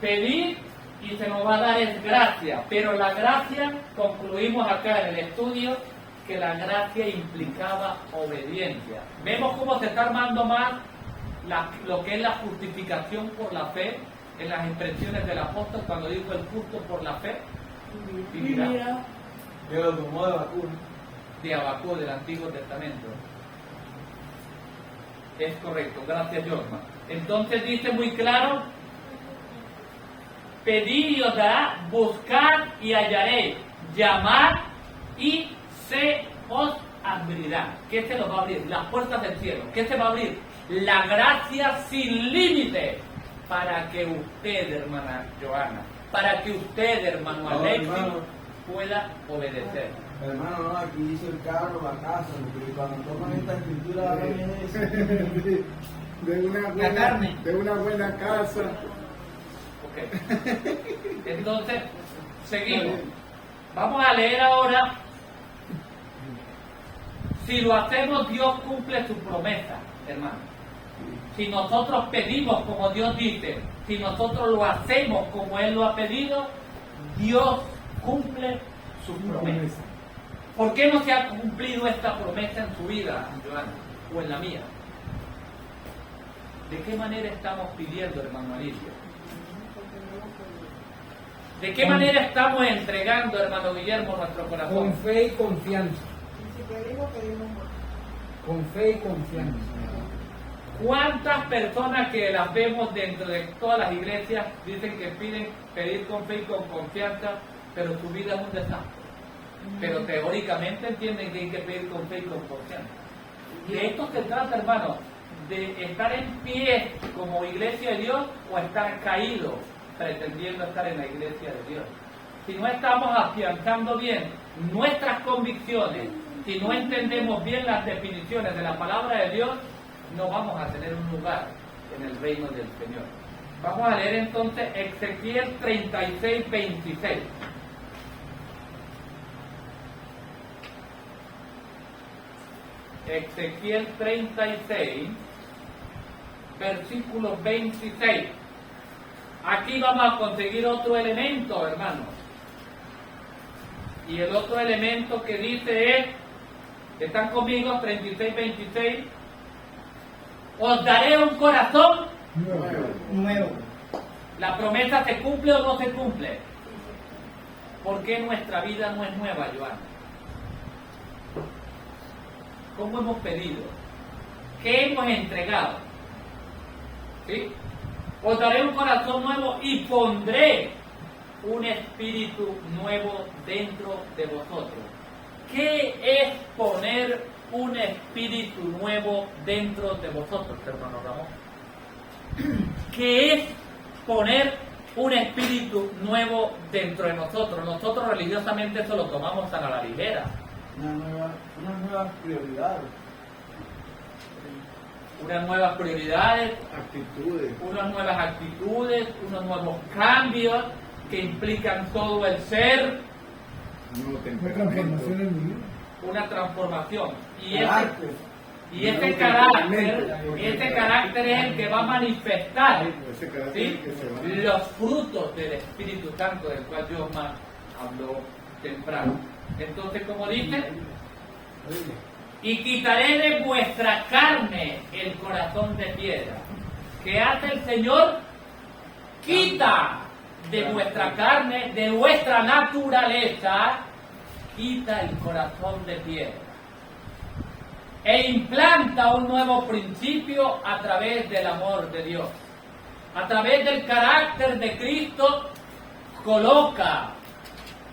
Pedir y se nos va a dar es gracia, pero la gracia, concluimos acá en el estudio, que la gracia implicaba obediencia. Vemos cómo se está armando más lo que es la justificación por la fe en las expresiones del apóstol cuando dijo el justo por la fe vivirá. Yo lo tomó de Bakú. De Abacú del Antiguo Testamento. Es correcto, gracias Jorma. Entonces dice muy claro: pedid y os dará, buscad y hallaréis, llamad y se os abrirá. ¿Qué se nos va a abrir? Las puertas del cielo. ¿Qué se va a abrir? La gracia sin límite para que usted, hermana Joana, para que usted, hermano Alexis, pueda obedecer. Hermano, no, aquí dice el carro, la casa, porque cuando toman esta escritura hablan de eso. de una buena casa. Ok. Entonces, seguimos. Vamos a leer ahora. Si lo hacemos, Dios cumple su promesa, hermano. Si nosotros pedimos como Dios dice, si nosotros lo hacemos como Él lo ha pedido, Dios cumple su promesa. ¿Por qué no se ha cumplido esta promesa en su vida, Joana, o en la mía? ¿De qué manera estamos pidiendo, hermano Alicia? ¿De qué manera estamos entregando, hermano Guillermo, nuestro corazón? Con fe y confianza. Con fe y confianza. ¿Cuántas personas que las vemos dentro de todas las iglesias dicen que piden pedir con fe y con confianza, pero su vida es un desastre? Pero teóricamente entienden que hay que pedir con fe y con confianza. De esto se trata, hermano, de estar en pie como iglesia de Dios o estar caído pretendiendo estar en la iglesia de Dios. Si no estamos afianzando bien nuestras convicciones, si no entendemos bien las definiciones de la palabra de Dios, no vamos a tener un lugar en el reino del Señor. Vamos a leer entonces Ezequiel 36:26. Ezequiel 36, versículo 26. Aquí vamos a conseguir otro elemento, hermanos. Y el otro elemento que dice es, ¿están conmigo? 36, 26. Os daré un corazón Nuevo. ¿La promesa se cumple o no se cumple? ¿Por qué nuestra vida no es nueva, Joana? ¿Cómo hemos pedido? ¿Qué hemos entregado? ¿Sí? Os daré un corazón nuevo y pondré un espíritu nuevo dentro de vosotros. ¿Qué es poner un espíritu nuevo dentro de vosotros, hermano Ramón? ¿Qué es poner un espíritu nuevo dentro de nosotros? Nosotros religiosamente eso lo tomamos a la ligera. Unas nuevas prioridades. Unas nuevas prioridades, Actitudes. unas nuevas actitudes, unos nuevos cambios que implican todo el ser, Nuevo Una temperamento. transformación en mi vida. una transformación. Y Carácter. ese carácter es el que va a manifestar, Ese carácter ¿sí?, que se va. los frutos del Espíritu Santo del cual Dios más habló temprano. Entonces, como dice, y quitaré de vuestra carne el corazón de piedra. ¿Qué hace el Señor? Quita de vuestra carne, de vuestra naturaleza, quita el corazón de piedra. E implanta un nuevo principio a través del amor de Dios. A través del carácter de Cristo, coloca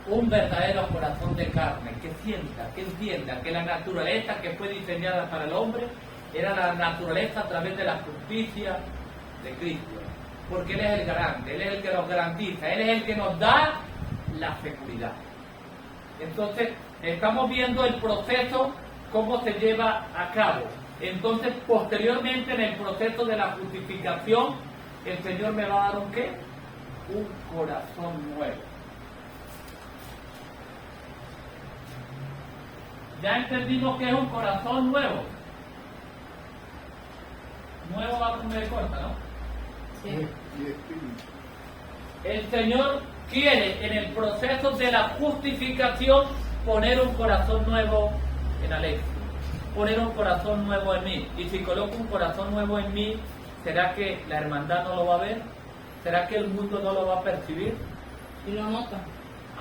un verdadero corazón de carne, que sienta, que entienda que la naturaleza que fue diseñada para el hombre era la naturaleza a través de la justicia de Cristo. Porque Él es el garante, Él es el que nos garantiza, Él es el que nos da la seguridad. Entonces, estamos viendo el proceso, cómo se lleva a cabo. Entonces, posteriormente, en el proceso de la justificación, el Señor me va a dar ¿un qué? Un corazón nuevo. Ya entendimos que es un corazón nuevo. Nuevo va con el corta, ¿no? Sí. Y espíritu. El Señor quiere en el proceso de la justificación poner un corazón nuevo en Alexis, poner un corazón nuevo en mí. Y si coloco un corazón nuevo en mí, ¿será que la hermandad no lo va a ver? ¿Será que el mundo no lo va a percibir? Y lo nota.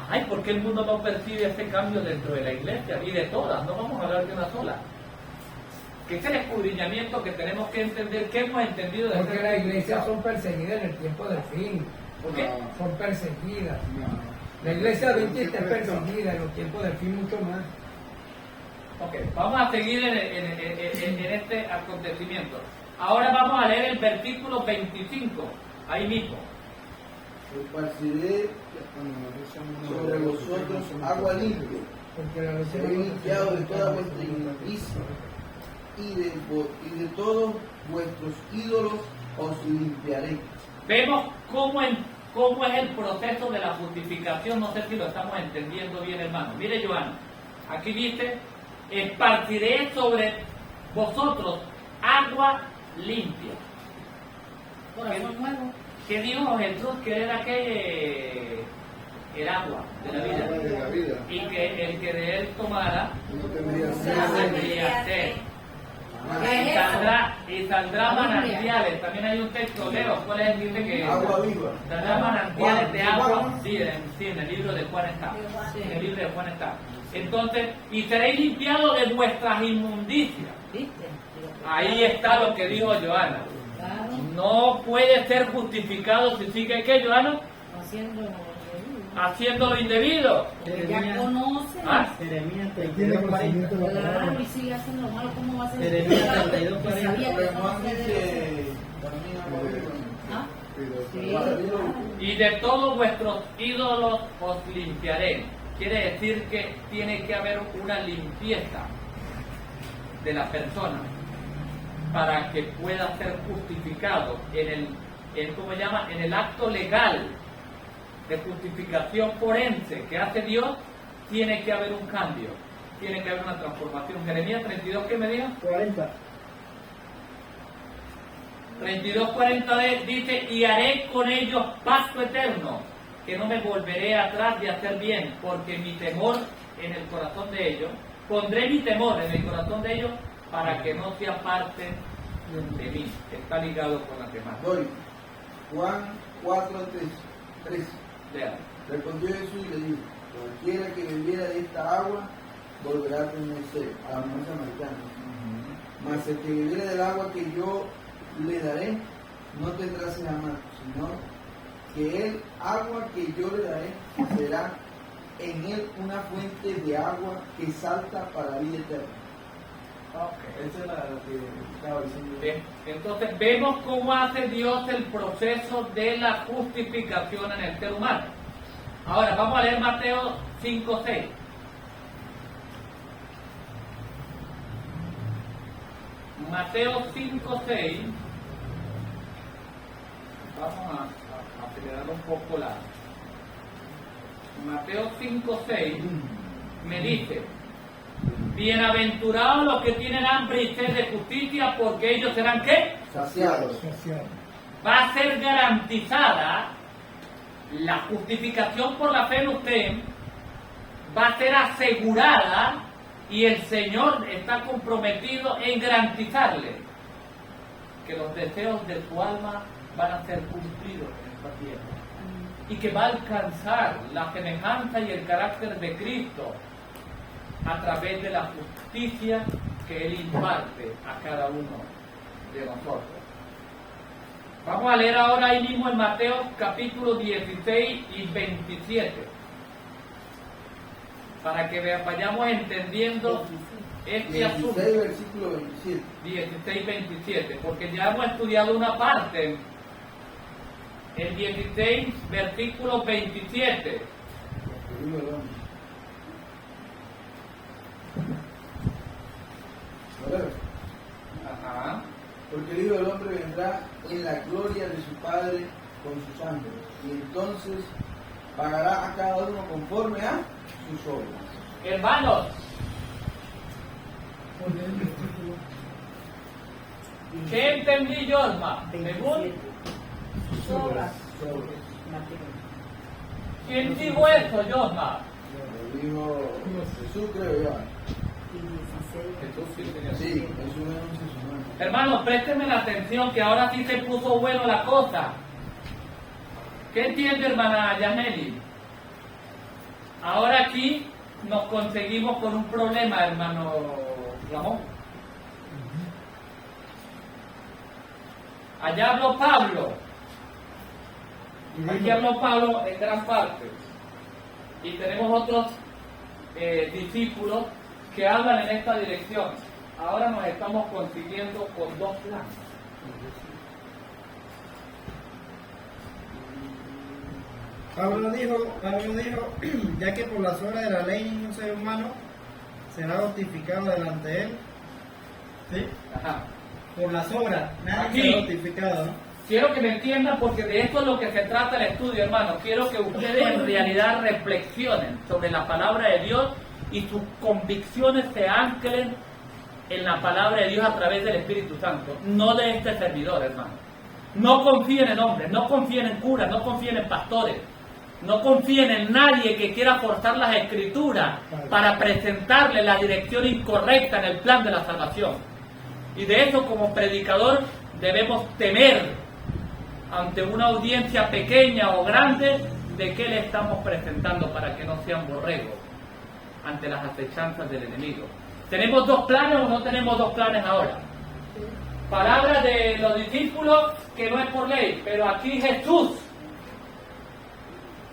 Ay, ¿por qué el mundo no percibe ese cambio dentro de la iglesia? Y de todas, no vamos a hablar de una sola. Que es el escudriñamiento que tenemos que entender, que hemos entendido de Porque las iglesias son perseguidas en el tiempo del fin. ¿Por qué? Son perseguidas. No. La iglesia adventista es perseguida en los tiempos del fin mucho más. Ok, vamos a seguir en este acontecimiento. Ahora vamos a leer el versículo 25, ahí mismo. Esparciré sobre vosotros agua limpia. Porque la iglesia Seré limpiado de toda vuestra inmundicia y de todos vuestros ídolos os limpiaré. Vemos cómo es el proceso de la justificación. No sé si lo estamos entendiendo bien, hermano. Mire, Joana, aquí dice, esparciré sobre vosotros agua limpia. Corazón nuevo. ¿Qué dijo Jesús? Que era que el agua de la vida. De la vida. Y que el que de él tomara No tendría No sed. tendría sed. ¿Qué es eso? Y saldrá manantiales. También hay un texto, Leo, ¿cuál es el que dice que Agua viva. saldrá manantiales de agua? Juan. Sí, en el libro de Juan está. Sí. En el libro de Juan está. Entonces, y seréis limpiados de vuestras inmundicias. ¿Viste? Ahí está lo que dijo Joana. Claro. No puede ser justificado si sigue, ¿qué, Joana? Haciendo lo indebido. Haciendo lo indebido. Porque ya conoce. ¿Ah? Jeremías Él tiene 32, 40. conocimiento de la Claro, palabra. y sigue haciendo lo malo, ¿cómo va a ser? Jeremías justificado? 32, Y 40. sabía que Pero eso Juan no se debe hacer. dice también agua viva. ¿Ah? Sí, Agua claro. viva. Y de todos vuestros ídolos os limpiaré. Quiere decir que tiene que haber una limpieza de la persona para que pueda ser justificado ¿cómo se llama? En el acto legal de justificación forense que hace Dios. Tiene que haber un cambio. tiene que haber una transformación. Jeremías 32, ¿qué me diga? 40. 32:40 dice, y haré con ellos pacto eterno, que no me volveré atrás de hacer bien, porque mi temor en el corazón de ellos, pondré mi temor en el corazón de ellos, para que no se aparten de mí. Está ligado con las demás. Doy. Juan 4:3. Vean. Respondió Jesús y le dijo, cualquiera que bebiera de esta agua volverá a tener sed, a la mujer samaritana. Mas el que bebiera del agua que yo le daré, no tendrá sed jamás, sino que el agua que yo le daré será en él una fuente de agua que salta para la vida eterna. Esa es la que estaba diciendo. Bien. Entonces vemos cómo hace Dios el proceso de la justificación en el ser humano. Ahora vamos a leer Mateo 5:6. Mateo 5:6. Vamos a acelerar un poco la. Mateo 5:6 me dice: bienaventurados los que tienen hambre y sed de justicia, porque ellos serán ¿qué? Saciados. Va a ser garantizada la justificación por la fe en usted, va a ser asegurada, y el Señor está comprometido en garantizarle que los deseos de su alma van a ser cumplidos en esta tierra, y que va a alcanzar la semejanza y el carácter de Cristo a través de la justicia que Él imparte a cada uno de nosotros. Vamos a leer ahora ahí mismo en Mateo capítulo 16 y 27, para que vayamos entendiendo este 16, asunto. versículo 27. 16, 27, porque ya hemos estudiado una parte, el 16, versículo 27. Ajá. Porque el Hijo del Hombre vendrá en la gloria de su Padre con sus ángeles, y entonces pagará a cada uno conforme a sus obras. Hermanos, ¿qué entendí yo, hermano? Según, Sobras. ¿quién dijo eso, yo, hermano? Lo dijo Jesús, creo yo. Jesús, sí, Sí, señor. Jesús no anuncia su nombre. Hermanos, préstenme la atención, que ahora sí se puso bueno la cosa. ¿Qué entiende, hermana Yaneli? Ahora aquí nos conseguimos con un problema, hermano Ramón. Allá habló Pablo. Aquí habló Pablo en gran parte. Y tenemos otros discípulos que hablan en esta dirección. Ahora nos estamos consiguiendo con dos planes. Pablo dijo, ya que por las obras de la ley ningún ser humano será justificado delante de él. ¿Sí? Ajá. Por las obras, nadie Aquí. será justificado, ¿no? Quiero que me entiendan, porque de esto es lo que se trata el estudio, hermano. Quiero que ustedes en realidad reflexionen sobre la palabra de Dios y sus convicciones se anclen en la palabra de Dios a través del Espíritu Santo, no de este servidor, hermano. No confíen en hombres, no confíen en curas, no confíen en pastores, no confíen en nadie que quiera forzar las escrituras para presentarle la dirección incorrecta en el plan de la salvación. Y de eso, como predicador, debemos temer ante una audiencia pequeña o grande de qué le estamos presentando, para que no sean borregos ante las acechanzas del enemigo. ¿Tenemos dos planes o no tenemos dos planes ahora? Palabras de los discípulos que no es por ley, pero aquí Jesús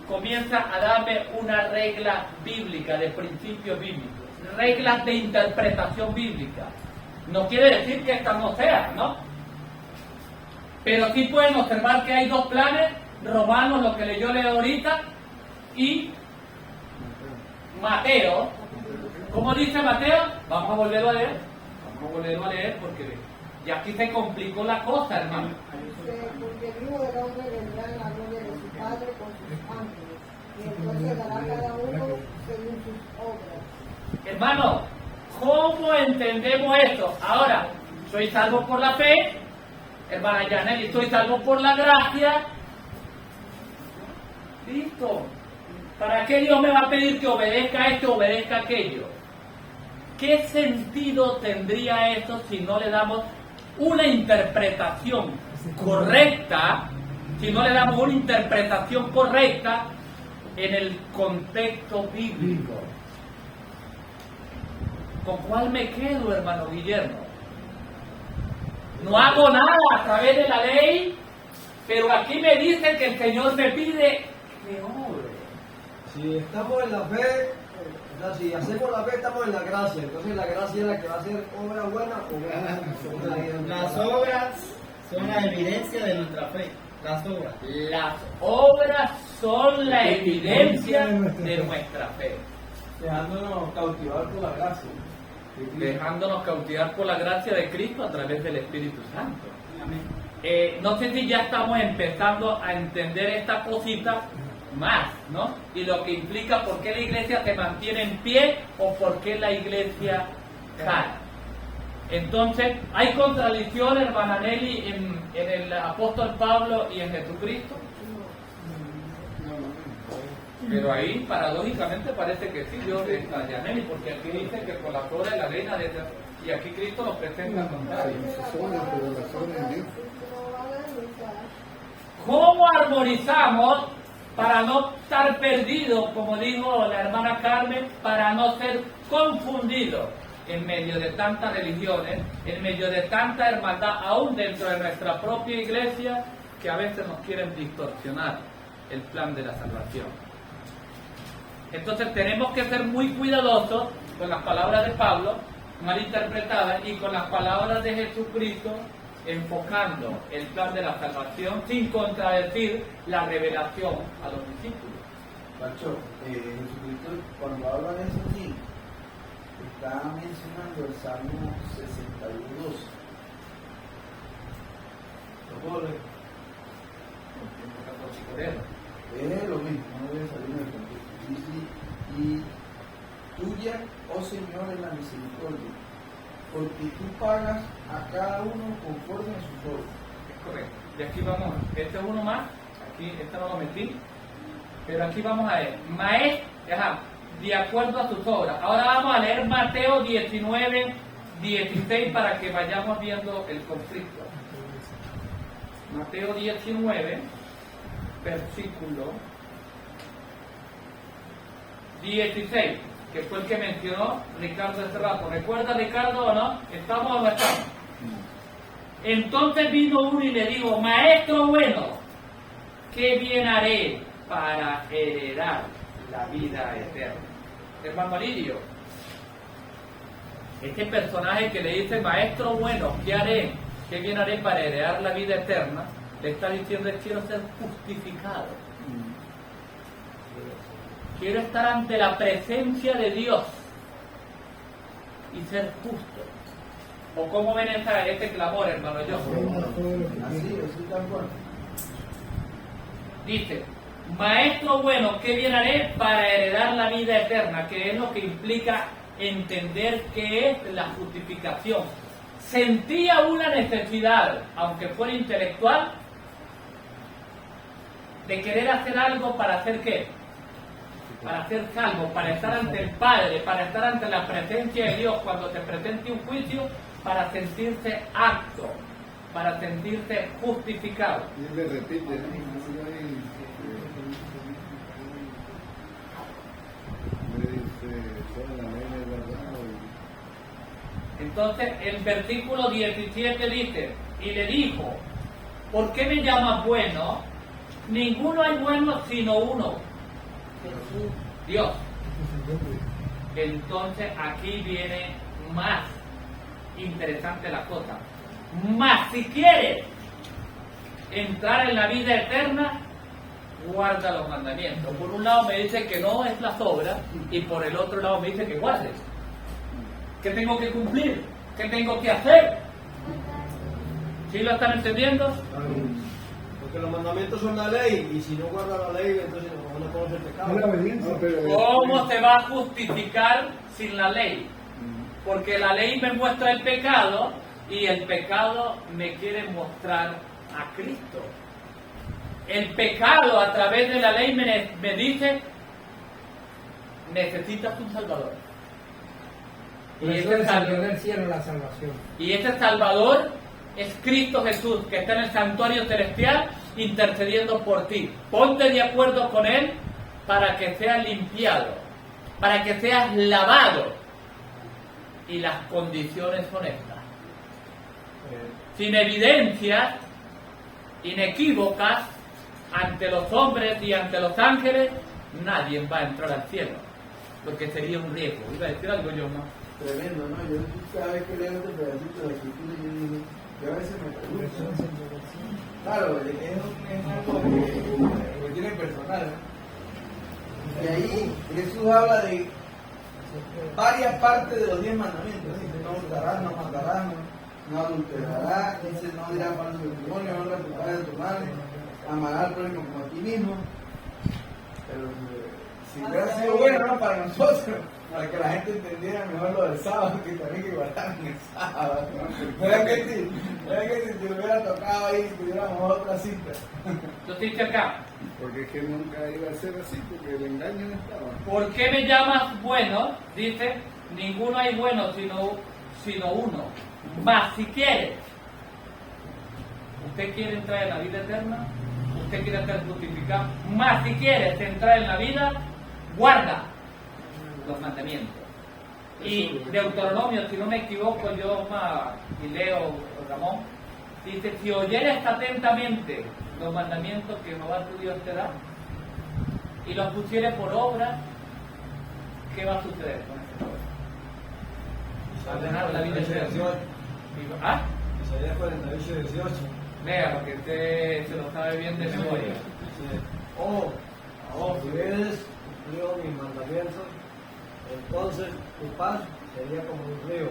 comienza a darme una regla bíblica, de principios bíblicos, reglas de interpretación bíblica. No quiere decir que estas no sean, ¿no? Pero sí pueden observar que hay dos planes, Romanos, lo que leyó Leo ahorita, y Mateo. ¿Cómo dice Mateo? Vamos a volverlo a leer. Vamos a volverlo a leer porque ya aquí se complicó la cosa, hermano. Porque el Hijo del Hombre vendrá en la gloria de su Padre con sus ángeles, y entonces dará a cada uno según sus obras. Hermano, ¿cómo entendemos esto? Ahora, soy salvo por la fe, hermana Yaneli, soy salvo por la gracia. Listo. ¿Para qué Dios me va a pedir que obedezca esto, obedezca aquello? ¿Qué sentido tendría esto si no le damos una interpretación correcta, si no le damos una interpretación correcta en el contexto bíblico? ¿Con cuál me quedo, hermano Guillermo? No hago nada a través de la ley, pero aquí me dice que el Señor me pide que obre. Si estamos en la fe, o sea, si hacemos la fe, estamos en la gracia. Entonces la gracia es la que va a hacer obra buena o mala. Las obras son la evidencia de nuestra fe. Las obras. Las obras son la evidencia de nuestra fe. Dejándonos cautivar por la gracia. Dejándonos cautivar por la gracia de Cristo a través del Espíritu Santo. No sé si ya estamos empezando a entender esta cosita más, ¿no? Y lo que implica por qué la iglesia se mantiene en pie o por qué la iglesia cae. Entonces, ¿hay contradicción, hermana Nelly, en el apóstol Pablo y en Jesucristo? Pero ahí, paradójicamente, parece que sí, Dios está Yaneli, porque aquí dice que por la obra de la ley nadie y aquí Cristo nos presenta contrario. ¿Cómo armonizamos para no estar perdidos, como dijo la hermana Carmen, para no ser confundidos en medio de tantas religiones, en medio de tanta hermandad, aún dentro de nuestra propia iglesia, que a veces nos quieren distorsionar el plan de la salvación? Entonces tenemos que ser muy cuidadosos con las palabras de Pablo, mal interpretadas, y con las palabras de Jesucristo, enfocando el plan de la salvación sin contradecir la revelación a los discípulos. Pacho, Jesucristo, cuando habla de eso aquí, está mencionando el Salmo 61:2. ¿Lo puedo leer? Es lo mismo, no voy a salir del contexto. Y tuya, oh Señor, es la misericordia, porque tú pagas a cada uno conforme a sus obras. Es correcto. Y aquí vamos, este es uno más, aquí este no lo metí, pero aquí vamos a ver, de acuerdo a sus obras. Ahora vamos a leer Mateo 19:16 para que vayamos viendo el conflicto. Mateo 19, versículo 16, que fue el que mencionó Ricardo hace rato. ¿Recuerda, Ricardo, o no? ¿Estamos o no estamos? Entonces vino uno y le dijo: Maestro bueno, ¿qué bien haré para heredar la vida eterna? Hermano Lidio, este personaje que le dice: Maestro bueno, ¿qué haré? ¿Qué bien haré para heredar la vida eterna? Le está diciendo: quiero ser justificado. Quiero estar ante la presencia de Dios y ser justo. ¿O cómo ven este clamor, hermano? Yo. Así tal cual. Dice: Maestro bueno, ¿qué bien haré para heredar la vida eterna? Que es lo que implica entender qué es la justificación. Sentía una necesidad, aunque fuera intelectual, de querer hacer algo para hacer ¿qué? Para ser salvo, para estar ante el Padre, para estar ante la presencia de Dios cuando se presente un juicio, para sentirse apto, para sentirse justificado. Y le repite, Entonces el versículo 17 dice: y le dijo: ¿por qué me llamas bueno? Ninguno hay bueno sino uno, Dios. Entonces aquí viene más interesante la cosa. Más si quieres entrar en la vida eterna, guarda los mandamientos. Por un lado me dice que no es las obras, y por el otro lado me dice que guardes. ¿Qué tengo que cumplir? ¿Qué tengo que hacer? ¿Sí lo están entendiendo? Porque los mandamientos son la ley, y si no guarda la ley, entonces no conoce el pecado. Es la obediencia. No, pero ¿Cómo se va a justificar sin la ley? Porque la ley me muestra el pecado y el pecado me quiere mostrar a Cristo. El pecado a través de la ley me dice, necesitas un Salvador. Por eso descendió del cielo la salvación. Y ese Salvador es Cristo Jesús, que está en el santuario celestial intercediendo por ti. Ponte de acuerdo con Él para que seas limpiado, para que seas lavado. Y las condiciones son estas. Sin evidencias inequívocas ante los hombres y ante los ángeles, nadie va a entrar al cielo, porque sería un riesgo. Iba a decir algo yo, ¿no? Tremendo, ¿no? Yo cada vez que leo este pedacito de la escritura, yo a veces me pregunto. Claro, es algo que tiene personal. Y ahí Jesús habla de varias partes de los 10 mandamientos. Dice, no hurtarás, no matarás, no adulterarás, dice, no dirás falso testimonio, honra a tu padre y a tu madre, amarás al prójimo como a ti mismo. Pero si hubiera sido bueno, ¿no? Para nosotros, para que la gente entendiera mejor lo del sábado, que también que guardaran el sábado, ¿no? Era que si te hubiera tocado ahí, tuviéramos otra cita. Yo te dice acá, porque es que nunca iba a ser así, porque el engaño no estaba. ¿por qué me llamas bueno? Dice, ninguno hay bueno sino uno. Mas si quiere, usted quiere entrar en la vida eterna, usted quiere ser justificado, mas si quieres entrar en la vida, guarda los mandamientos. Y Deuteronomio, si no me equivoco, y leo Ramón, dice, si oyeres atentamente los mandamientos que Jehová tu Dios te da, y los pusieres por obra, ¿qué va a suceder con ese pueblo? Va a ganar la vida eterna. ¿Ah? Isaías 48, 18. Vea, porque usted se lo sabe bien de memoria. Si hubieres cumplido mis mandamientos, entonces tu paz sería como un río,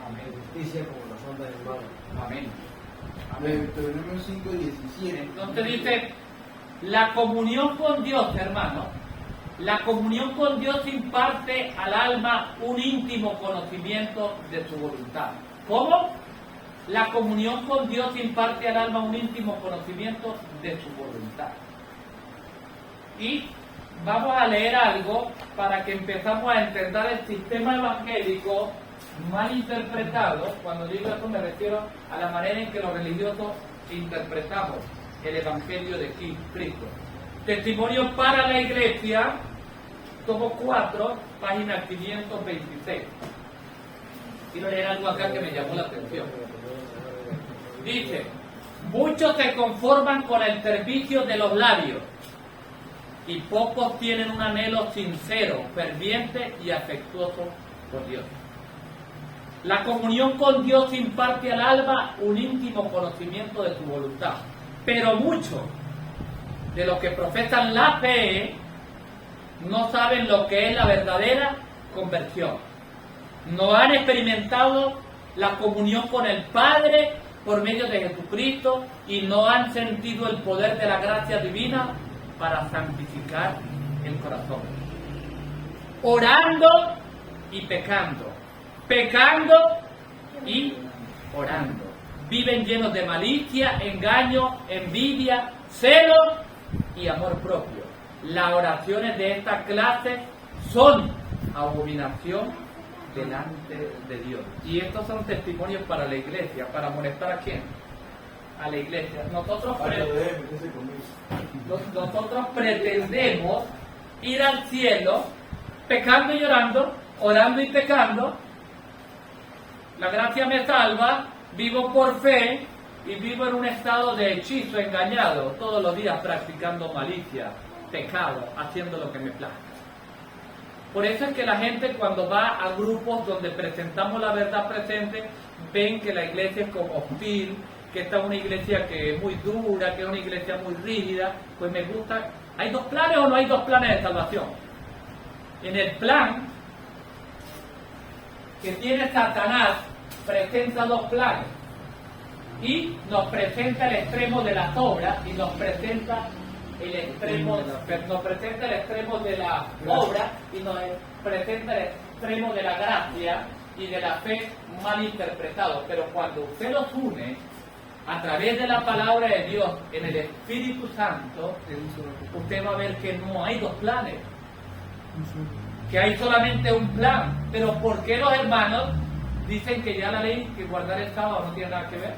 Amén. tu justicia como las ondas del mar. Amén. Deuteronomio 5:17. Entonces dice, la comunión con Dios, hermano, la comunión con Dios imparte al alma un íntimo conocimiento de su voluntad. ¿Cómo? La comunión con Dios imparte al alma un íntimo conocimiento de su voluntad. Y vamos a leer algo para que empezamos a entender el sistema evangélico mal interpretado. Cuando digo esto me refiero a la manera en que los religiosos interpretamos el Evangelio de Cristo. Testimonio para la Iglesia, tomo 4, página 526. Quiero leer algo acá que me llamó la atención. Dice, muchos se conforman con el servicio de los labios y pocos tienen un anhelo sincero, ferviente y afectuoso por Dios. La comunión con Dios imparte al alma un íntimo conocimiento de su voluntad, pero muchos de los que profesan la fe no saben lo que es la verdadera conversión. No han experimentado la comunión con el Padre por medio de Jesucristo y no han sentido el poder de la gracia divina para santificar el corazón. Orando y pecando. Pecando y orando. Viven llenos de malicia, engaño, envidia, celo y amor propio. Las oraciones de esta clase son abominación delante de Dios. Y estos son testimonios para la iglesia. ¿Para molestar a quién? A la iglesia. Nosotros pretendemos ir al cielo pecando y llorando, orando y pecando. La gracia me salva, vivo por fe y vivo en un estado de hechizo, engañado, todos los días practicando malicia, pecado, haciendo lo que me plazca. Por eso es que la gente cuando va a grupos donde presentamos la verdad presente, ven que la iglesia es como hostil, que esta es una iglesia que es muy dura, que es una iglesia muy rígida. Pues me gusta. ¿Hay dos planes o no hay dos planes de salvación? En el plan que tiene Satanás, presenta dos planes. y nos presenta el extremo de las obras y nos presenta el extremo de la obra y nos presenta el extremo de la gracia y de la fe mal interpretado. Pero cuando usted los une a través de la palabra de Dios en el Espíritu Santo, usted va a ver que no hay dos planes, que hay solamente un plan. Pero ¿por qué los hermanos dicen que ya la ley, que guardar el sábado no tiene nada que ver?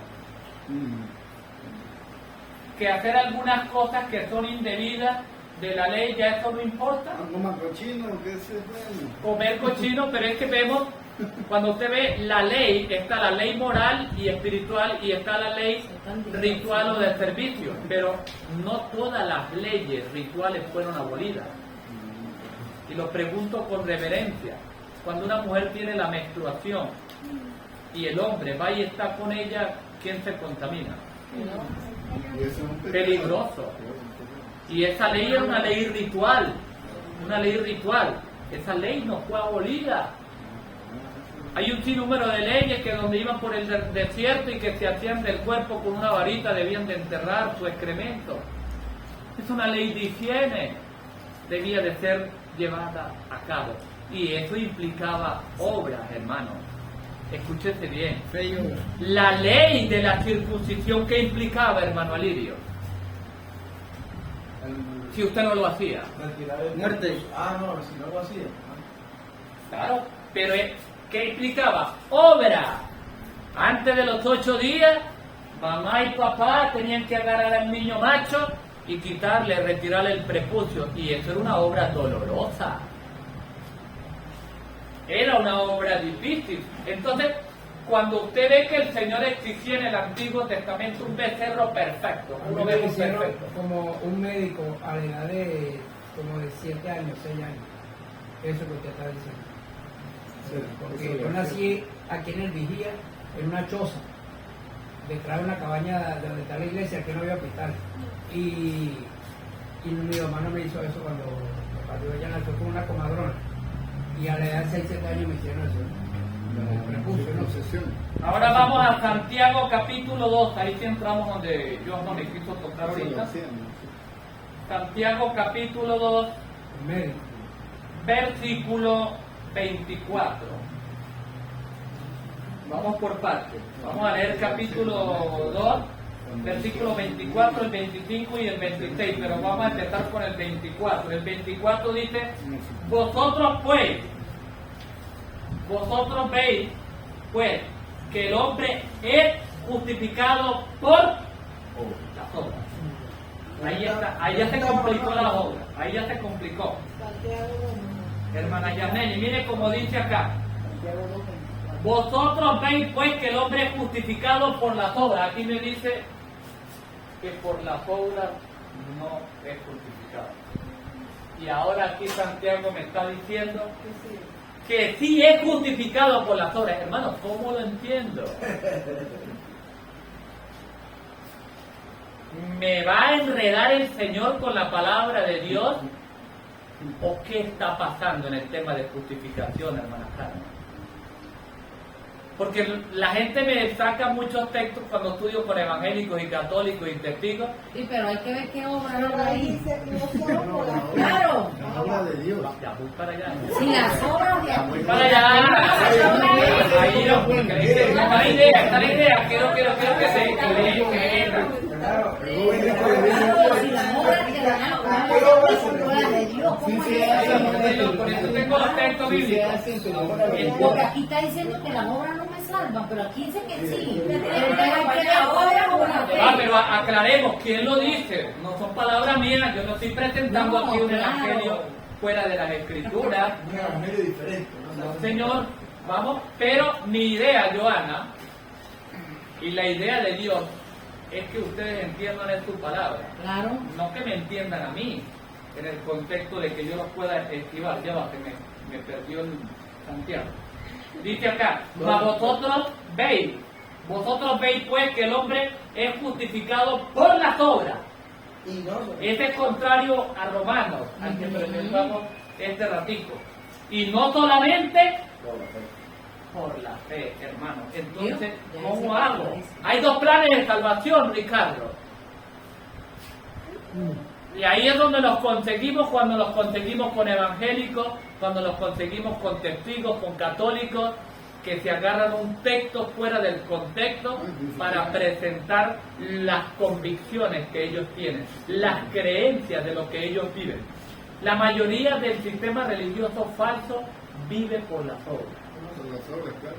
Que hacer algunas cosas que son indebidas de la ley, ya eso no importa. Comer cochino, que es bueno. Comer cochino, pero es que vemos, cuando usted ve la ley, está la ley moral y espiritual y está la ley ritual o de servicio, pero no todas las leyes rituales fueron abolidas. Y lo pregunto con reverencia: cuando una mujer tiene la menstruación y el hombre va y está con ella, ¿quién se contamina? Y eso es un pecado. Peligroso. Y esa ley era una ley ritual, esa ley no fue abolida. Hay un sinnúmero de leyes que donde iban por el desierto y que se hacían del cuerpo con una varita debían de enterrar su excremento. Es una ley de higiene, debía de ser llevada a cabo, y eso implicaba obras, hermanos. Escúchese bien. La ley de la circuncisión, ¿qué implicaba, hermano Alirio? Si usted no lo hacía. Muerte. No, si no lo hacía. Claro, pero ¿qué implicaba? Obra. Antes de los 8 días, mamá y papá tenían que agarrar al niño macho y retirarle el prepucio, y eso era una obra dolorosa. Era una obra difícil. Entonces, cuando usted ve que el Señor exigía en el Antiguo Testamento un becerro perfecto, uno ve un perfecto. Como un médico a la edad de como de 7 años, 6 años. Eso que usted está diciendo. Porque yo nací aquí en el Vigía, en una choza, detrás de una cabaña de donde está la iglesia, que no había hospital. Y mi mamá no me hizo eso cuando ella nació con una comadrona. Y a la edad de 6, 7 años me hicieron eso. Ahora vamos a Santiago capítulo 2, ahí sí entramos donde yo no me quiso tocar ahorita. Santiago capítulo 2, versículo 24. Vamos por partes. Vamos a leer capítulo 2, versículo 24, el 25 y el 26, pero vamos a empezar con el 24. El 24 dice: vosotros veis pues que el hombre es justificado por las obras. Ahí está, ahí ya se complicó la obra, ahí ya se complicó. Hermana Yaneli, mire como dice acá: vosotros veis pues que el hombre es justificado por las obras. Aquí me dice que por las obras no es justificado. Y ahora aquí Santiago me está diciendo que sí es justificado por las obras. Hermanos, ¿cómo lo entiendo? ¿Me va a enredar el Señor con la palabra de Dios? ¿O qué está pasando en el tema de justificación, hermana Carmen? Porque la gente me saca muchos textos cuando estudio con evangélicos y católicos y testigos. Sí, pero hay que ver qué obra Pero no ahí hay. dice que no solo por la Claro. La obra de Dios. Ya voy para allá. Si las obras de aquí. Voy para allá. Ahí no, porque está la idea, quiero que se Claro. Si las obras que son obras de Dios. ¿Cómo es? por eso tengo los textos bíblicos. Porque aquí está diciendo que las obras no me salvan, pero aquí dice que sí. Entonces hay que ver obras por la fe. Pero aclaremos, ¿quién lo dice? No son palabras mías, yo no estoy presentando No, aquí un claro. evangelio fuera de las escrituras. Un evangelio diferente, ¿no? No, señor, vamos, pero mi idea, Joana, y la idea de Dios es que ustedes entiendan en su palabra. Claro. No que me entiendan a mí, en el contexto de que yo los pueda esquivar. Ya va, que me perdió el Santiago. Dice acá: mas vosotros veis pues que el hombre es justificado por las obras. Y no solo. Este es contrario a Romanos, al que presentamos este ratico. Y no solamente por la fe, hermano. Entonces, Ya ¿cómo dice hago? que es. Hay dos planes de salvación, Ricardo. Y ahí es donde los conseguimos, cuando los conseguimos con evangélicos, cuando los conseguimos con testigos, con católicos, que se agarran un texto fuera del contexto para presentar las convicciones que ellos tienen, las creencias de lo que ellos viven. La mayoría del sistema religioso falso vive por las obras. Por las obras, claro.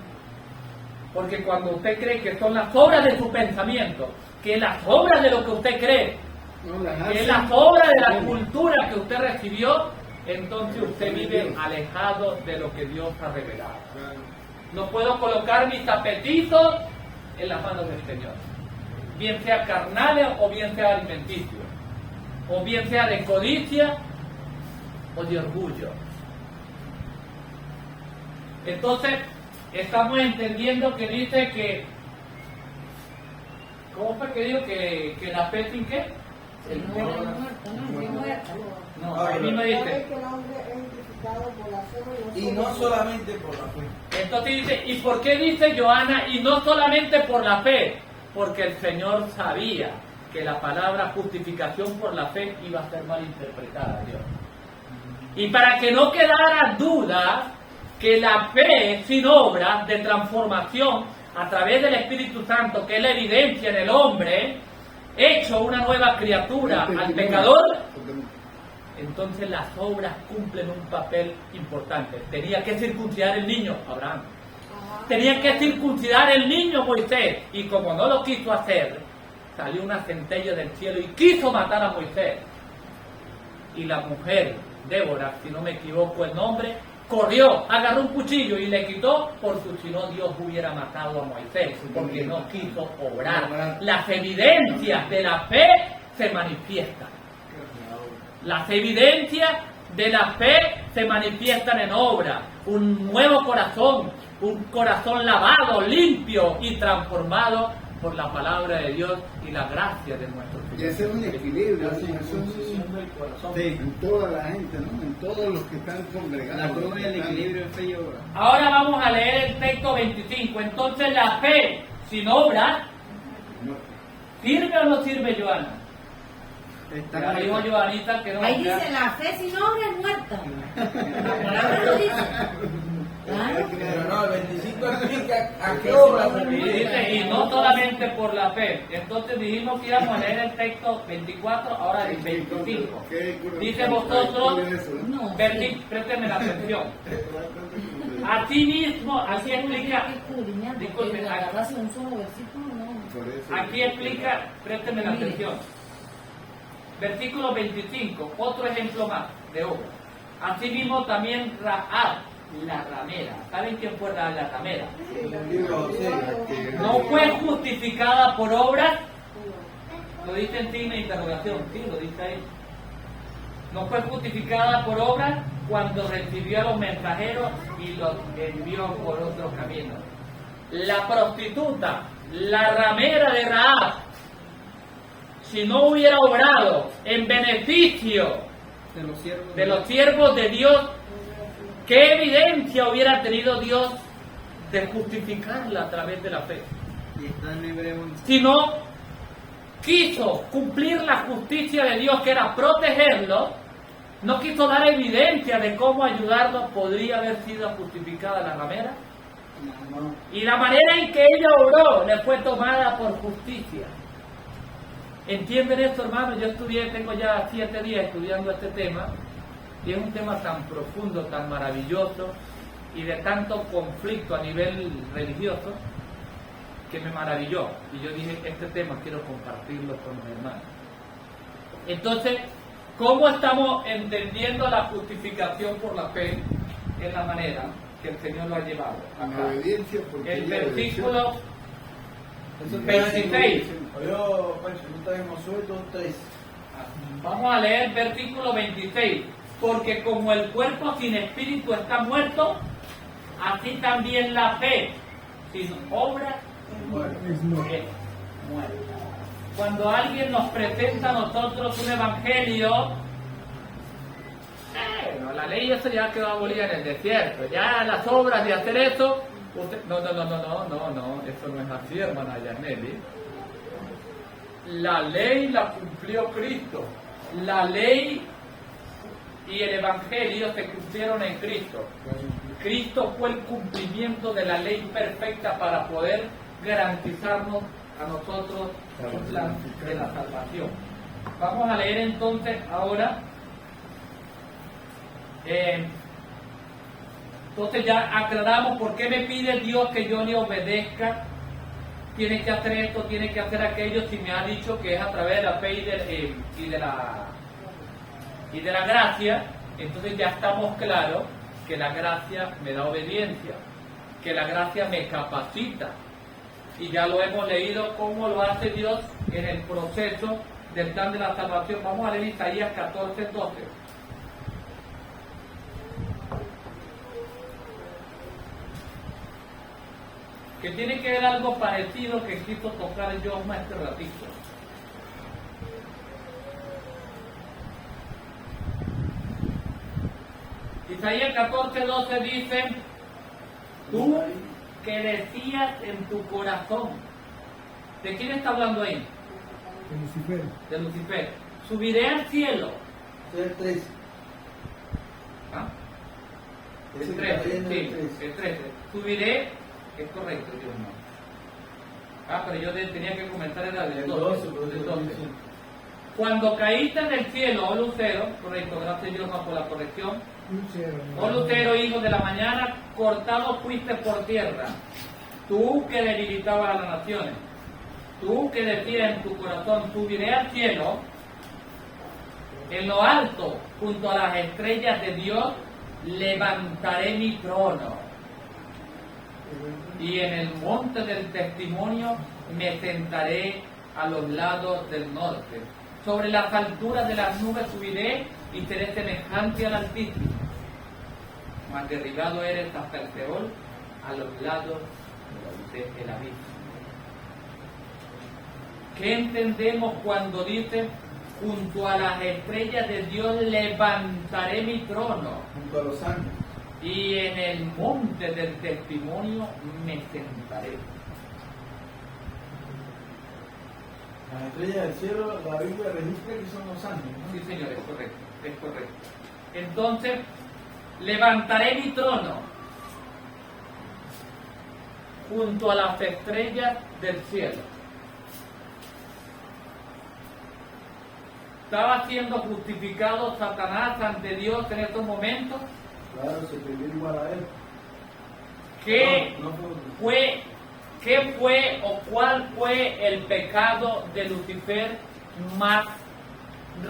Porque cuando usted cree que son las obras de su pensamiento, que las obras de lo que usted cree, No, las que hacen. las obras de la cultura que usted recibió, entonces usted vive alejado de lo que Dios ha revelado. Claro. No puedo colocar mis apetitos en las manos del Señor, bien sea carnales o bien sea alimenticio, o bien sea de codicia o de orgullo. Entonces, estamos entendiendo que dice que, ¿cómo fue que dijo que la fe sin qué? Si no eres muerto, no, si muerto. No, ahí mismo Sabe dice. que el hombre es justificado por la fe Y no solamente por la fe. Entonces dice, ¿y por qué dice Johanna? Y no solamente por la fe, porque el Señor sabía que la palabra justificación por la fe iba a ser mal interpretada, Dios. Y para que no quedara duda que la fe sin obras de transformación a través del Espíritu Santo, que es la evidencia en el hombre, hecho una nueva criatura al pecador, entonces las obras cumplen un papel importante. Tenía que circuncidar el niño, Abraham. Tenía que circuncidar el niño, Moisés. Y como no lo quiso hacer, salió una centella del cielo y quiso matar a Moisés. Y la mujer, Débora, si no me equivoco el nombre, corrió, agarró un cuchillo y le quitó, porque si no Dios hubiera matado a Moisés, porque no quiso obrar. Las evidencias de la fe se manifiestan. Las evidencias de la fe se manifiestan en obra. Un nuevo corazón, un corazón lavado, limpio y transformado por la palabra de Dios y la gracia de nuestro Señor. Y hacer un equilibrio, ¿no? Sí. En toda la gente, ¿no? En todos los que están congregados. La cruz del equilibrio en fe y obra. Ahora vamos a leer el texto 25. Entonces, la fe sin obra, ¿sirve o no sirve, Joana? Está Ya dijo correcto. Joanita que no. Ahí ya. dice, la fe sin obra es muerta. La palabra lo dice. Claro. Pero no, el 25 explica a qué Y se dice, y no solamente por la fe. Entonces dijimos que íbamos a leer el texto 24, ahora el 25. Dice vosotros, No. présteme la atención. Así mismo, así explica, Hay que escudriñar, porque disculpe, agarrarse un solo versículo, no. aquí explica, présteme la atención. Versículo 25, otro ejemplo más de obra. Asimismo también Rahab, la ramera. ¿Saben quién fue la ramera? No fue justificada por obras. Lo dice en signo de interrogación, sí, lo dice ahí. No fue justificada por obras cuando recibió a los mensajeros y los envió por otro camino. La prostituta, la ramera de Rahab, si no hubiera obrado en beneficio De los siervos de los siervos de Dios, ¿qué evidencia hubiera tenido Dios de justificarla a través de la fe? Y está en Hebreo 11. Si no quiso cumplir la justicia de Dios, que era protegerlo, no quiso dar evidencia de cómo ayudarlo, podría haber sido justificada la ramera. Y la manera en que ella obró le fue tomada por justicia. ¿Entienden esto, hermano? Yo tengo ya 7 días estudiando este tema, y es un tema tan profundo, tan maravilloso, y de tanto conflicto a nivel religioso, que me maravilló. Y yo dije, este tema quiero compartirlo con los hermanos. Entonces, ¿cómo estamos entendiendo la justificación por la fe? En la manera que el Señor lo ha llevado En acá. obediencia, porque El ella versículo Eso 26. Yo, Pancho, tú estás en Josué 2:3. Vamos a leer versículo 26. Porque como el cuerpo sin espíritu está muerto, así también la fe sin obra es muerta. Cuando alguien nos presenta a nosotros un evangelio, bueno, la ley eso ya quedó abolida en el desierto. Ya las obras de hacer eso No, eso no es así, hermana Yaneli. La ley la cumplió Cristo. La ley y el Evangelio se cumplieron en Cristo. Cristo fue el cumplimiento de la ley perfecta para poder garantizarnos a nosotros el plan de la salvación. Vamos a leer entonces ahora. Entonces ya aclaramos por qué me pide Dios que yo le obedezca. Tiene que hacer esto, tiene que hacer aquello, si me ha dicho que es a través de la fe y de la gracia. Entonces ya estamos claros que la gracia me da obediencia, que la gracia me capacita. Y ya lo hemos leído cómo lo hace Dios en el proceso del plan de la salvación. Vamos a leer Isaías 14, 12. Que tiene que ver algo parecido que quiso tocar yo más este ratito. Isaías 14, 12 dice: tú que decías en tu corazón. ¿De quién está hablando ahí? De Lucifer. De Lucifer. Subiré al cielo. Ese es el 13. ¿Ah? Ese El que está 13, leyendo sí, es el 13. el 13. Subiré, es correcto, Dios mío. Pero yo tenía que comentar era del 12. Del 12. Cuando caíste del cielo, oh lucero, correcto, gracias Dios por la corrección. Lucero. Oh lucero, hijo de la mañana, cortado fuiste por tierra. Tú que debilitabas a las naciones. Tú que decías en tu corazón, subiré al cielo. En lo alto, junto a las estrellas de Dios, levantaré mi trono. Y en el monte del testimonio me sentaré a los lados del norte. Sobre las alturas de las nubes subiré y seré semejante al Altísimo. Mas derribado eres hasta el Seol, a los lados del abismo. ¿Qué entendemos cuando dice: junto a las estrellas de Dios levantaré mi trono? Junto a los ángeles. Y en el monte del testimonio me sentaré. Las estrellas del cielo, la Biblia registra que son los ángeles, ¿no? Sí, señor, es correcto, es correcto. Entonces, levantaré mi trono junto a las estrellas del cielo. ¿Estaba siendo justificado Satanás ante Dios en estos momentos? Claro, se creyó igual a él. ¿Qué No fue o cuál fue el pecado de Lucifer más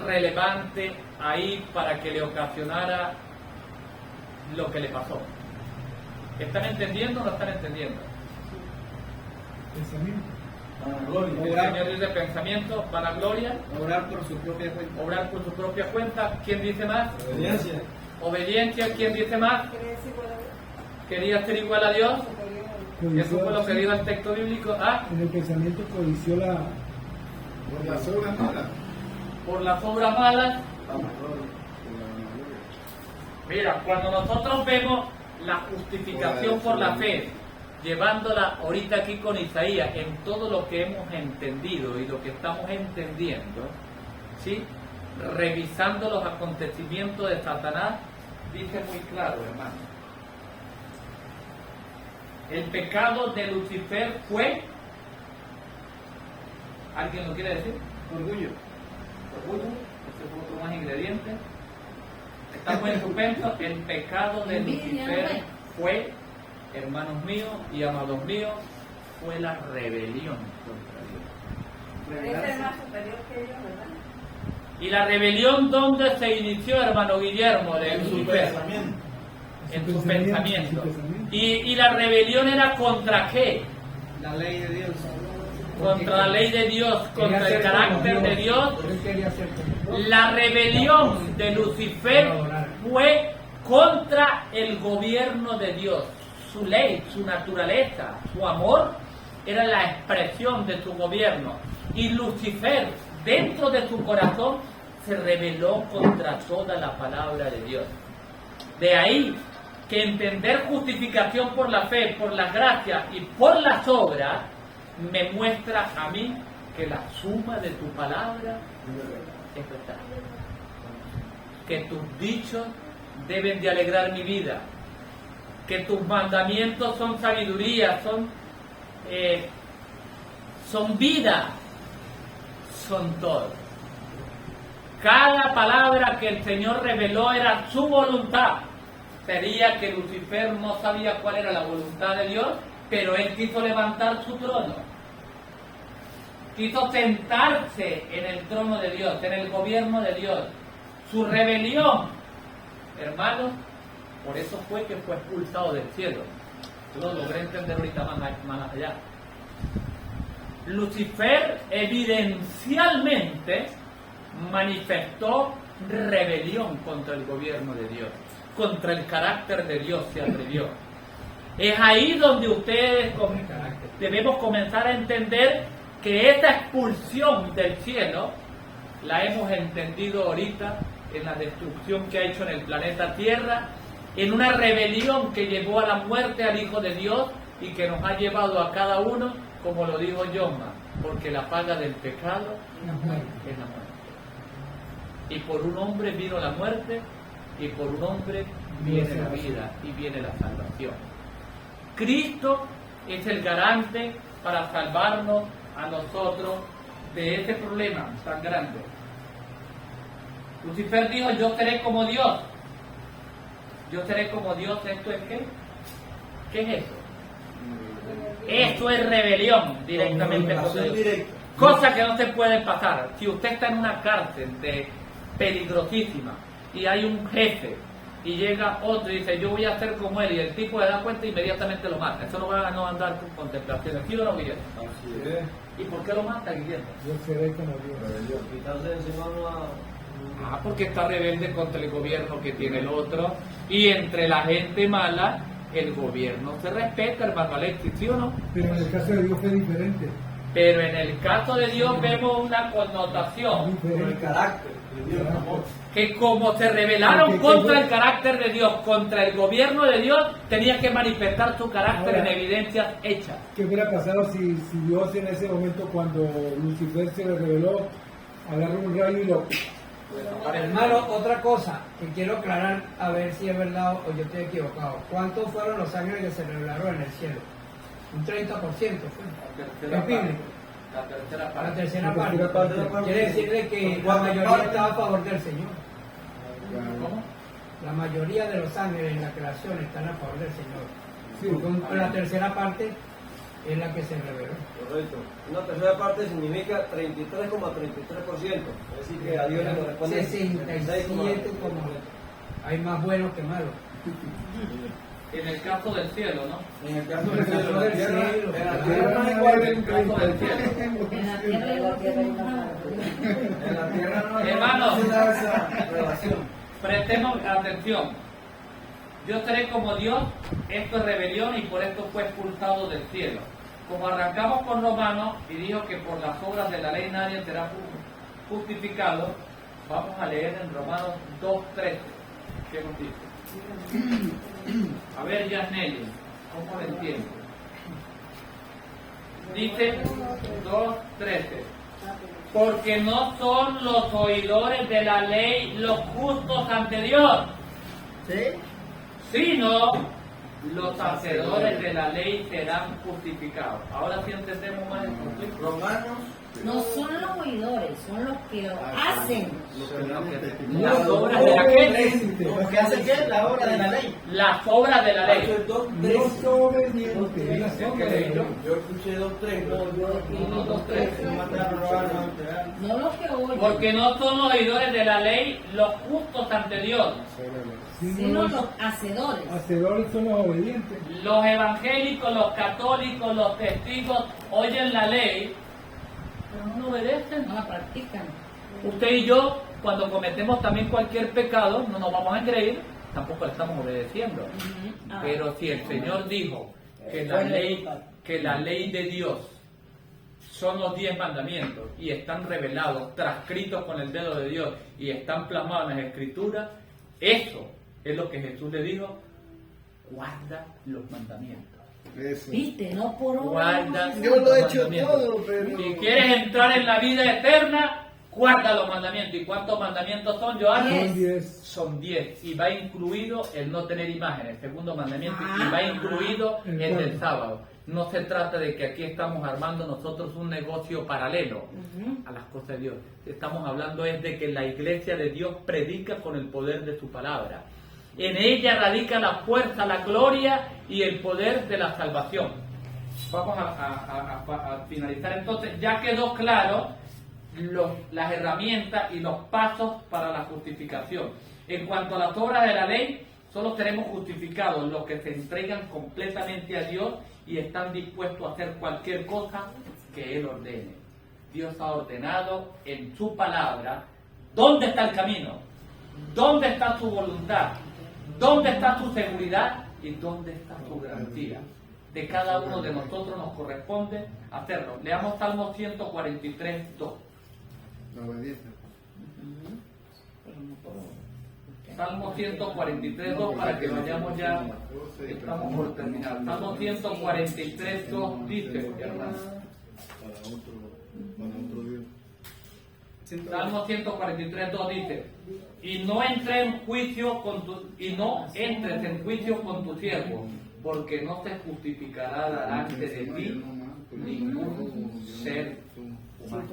relevante ahí para que le ocasionara lo que le pasó? ¿Están entendiendo o no están entendiendo? Pensamiento. Vanagloria. El Señor dice pensamiento, vanagloria, Obrar por su propia cuenta. obrar por su propia cuenta. ¿Quién dice más? Obediencia. Obediencia. ¿Quién dice más? ¿Crees igual a Quería ser igual a Dios. Dios? Eso fue lo que dijo el texto bíblico. En el pensamiento codició la... Por las obras malas. Por las obras malas. Vanagloria. Mira, cuando nosotros vemos la justificación por la fe, llevándola ahorita aquí con Isaías en todo lo que hemos entendido y lo que estamos entendiendo, ¿sí? Revisando los acontecimientos de Satanás, dice muy claro, hermano. El pecado de Lucifer fue, ¿alguien lo quiere decir? Orgullo. Orgullo, ese fue otro más ingrediente. Está muy suspenso. El pecado de Lucifer fue, hermanos míos y amados míos, fue la rebelión contra Dios. Ese es más superior que ellos, ¿verdad? ¿Y la rebelión dónde se inició, hermano Guillermo? De En su Lucifer. pensamiento. En su pensamiento. En su pensamiento. ¿Y la rebelión era contra qué? La ley de Dios. Contra la ley de Dios, contra el carácter de Dios. Él quería ser como Dios. La rebelión de Lucifer fue contra el gobierno de Dios. Su ley, su naturaleza, su amor era la expresión de su gobierno. Y Lucifer, dentro de su corazón, se rebeló contra toda la palabra de Dios. De ahí que entender justificación por la fe, por las gracias y por las obras me muestra a mí que la suma de tu palabra es verdad. Que tus dichos deben de alegrar mi vida. Que tus mandamientos son sabiduría, son vida, son todo. Cada palabra que el Señor reveló era su voluntad. Sería que Lucifer no sabía cuál era la voluntad de Dios, pero él quiso levantar su trono. Quiso sentarse en el trono de Dios, en el gobierno de Dios. Su rebelión, hermanos, por eso fue que fue expulsado del cielo. Yo lo logré entender ahorita más allá. Lucifer evidencialmente manifestó rebelión contra el gobierno de Dios, contra el carácter de Dios se atrevió. Es ahí donde ustedes debemos comenzar a entender que esta expulsión del cielo la hemos entendido ahorita en la destrucción que ha hecho en el planeta Tierra, en una rebelión que llevó a la muerte al Hijo de Dios y que nos ha llevado a cada uno, como lo dijo Yoma, porque la paga del pecado es la muerte. Y por un hombre vino la muerte, y por un hombre viene la vida y viene la salvación. Cristo es el garante para salvarnos a nosotros de ese problema tan grande. Lucifer dijo, yo seré como Dios. Yo seré como Dios, ¿esto es qué? ¿Qué es eso? Esto es rebelión directamente contra Dios. Cosa que no se puede pasar. Si usted está en una cárcel peligrosísima y hay un jefe y llega otro y dice, yo voy a ser como él, y el tipo le da cuenta e inmediatamente lo mata. Eso no va a no andar con contemplación. ¿Sí o no, Guillermo? Así es. ¿Y por qué lo mata, Guillermo? Yo seré como Dios. Quitarse de encima Porque está rebelde contra el gobierno que tiene el otro, y entre la gente mala el gobierno se respeta, hermano Alexis, ¿sí o no? Pero en el caso de Dios fue diferente. Pero en el caso de Dios vemos una connotación por el carácter de Dios, amor. que como se rebelaron contra el carácter de Dios, contra el gobierno de Dios, tenía que manifestar su carácter en evidencias hechas. ¿Qué hubiera pasado si Dios en ese momento, cuando Lucifer se le reveló, agarró un rayo y lo... Hermano, otra cosa que quiero aclarar, a ver si es verdad o yo estoy equivocado. ¿Cuántos fueron los ángeles que se revelaron en el cielo? Un 30% fue. ¿Es bíblico? La tercera parte. Quiere decirle que la mayoría estaba a favor del Señor. ¿Cómo? La mayoría de los ángeles en la creación están a favor del Señor. Sí. Porque la tercera parte es la que se reveló. Correcto. Una tercera parte significa 33,33%. Es decir, que a Dios le corresponde 67, como hay más buenos que malos. En el caso del cielo, ¿no? En el caso En el caso del cielo. en la tierra no es igual. En el caso del cielo. En la tierra y la tierra En la tierra no Hermano. se da esa relación. Prestemos atención. Yo seré como Dios, esto es rebelión y por esto fue expulsado del cielo. Como arrancamos con Romanos y dijo que por las obras de la ley nadie será justificado, vamos a leer en Romanos 2:13. ¿Qué nos dice? A ver, Yasneli, ¿cómo lo entiende? Dice 2:13. Porque no son los oidores de la ley los justos ante Dios, sino los hacedores de la ley serán justificados. Ahora sí entendemos más el conflicto. Romanos, No son los oidores, son los que lo hacen. Las obras de la ley. Lo que hace que la obra de la ley. Las obras de la ley. No sobreviviente. yo escuché 2:3. Uno, dos, tres. No los que oyen, Porque no son los oidores de la ley los justos ante Dios. sino los hacedores. Hacedores son los obedientes. Los evangélicos, los católicos, los testigos oyen la ley, pero no obedecen. No la practican. Usted y yo, cuando cometemos también cualquier pecado, no nos vamos a engreír, tampoco le estamos obedeciendo. Pero si el Señor dijo que la ley de Dios son los 10 mandamientos y están revelados, transcritos con el dedo de Dios y están plasmados en las Escrituras, eso es lo que Jesús le dijo, guarda los mandamientos. Eso. Viste, no por obra. Guarda Yo lo he los hecho mandamientos. todo, pero... Si quieres entrar en la vida eterna, guarda los mandamientos. ¿Y cuántos mandamientos son, Joana? Diez. Son 10. Son 10. Y va incluido el no tener imágenes, segundo mandamiento. Y Ah. va incluido El el del cuarto. sábado. No se trata de que aquí estamos armando nosotros un negocio paralelo a las cosas de Dios. Estamos hablando es de que la iglesia de Dios predica con el poder de su palabra. En ella radica la fuerza, la gloria y el poder de la salvación. Vamos a finalizar entonces. Ya quedó claro las herramientas y los pasos para la justificación. En cuanto a las obras de la ley, solo seremos justificados los que se entregan completamente a Dios y están dispuestos a hacer cualquier cosa que Él ordene. Dios ha ordenado en su palabra dónde está el camino, dónde está su voluntad, dónde está su seguridad y dónde está su garantía. De cada uno de nosotros nos corresponde hacerlo. Leamos Salmo 143, 2. La obediencia. Salmo 143, 2, para que vayamos ya, estamos por terminar. Salmo 143, 2 dice, hermano. Para otro Dios. Salmo 143, 2 dice, y no entres en juicio con tu siervo, porque no se justificará delante de ti ningún ser humano.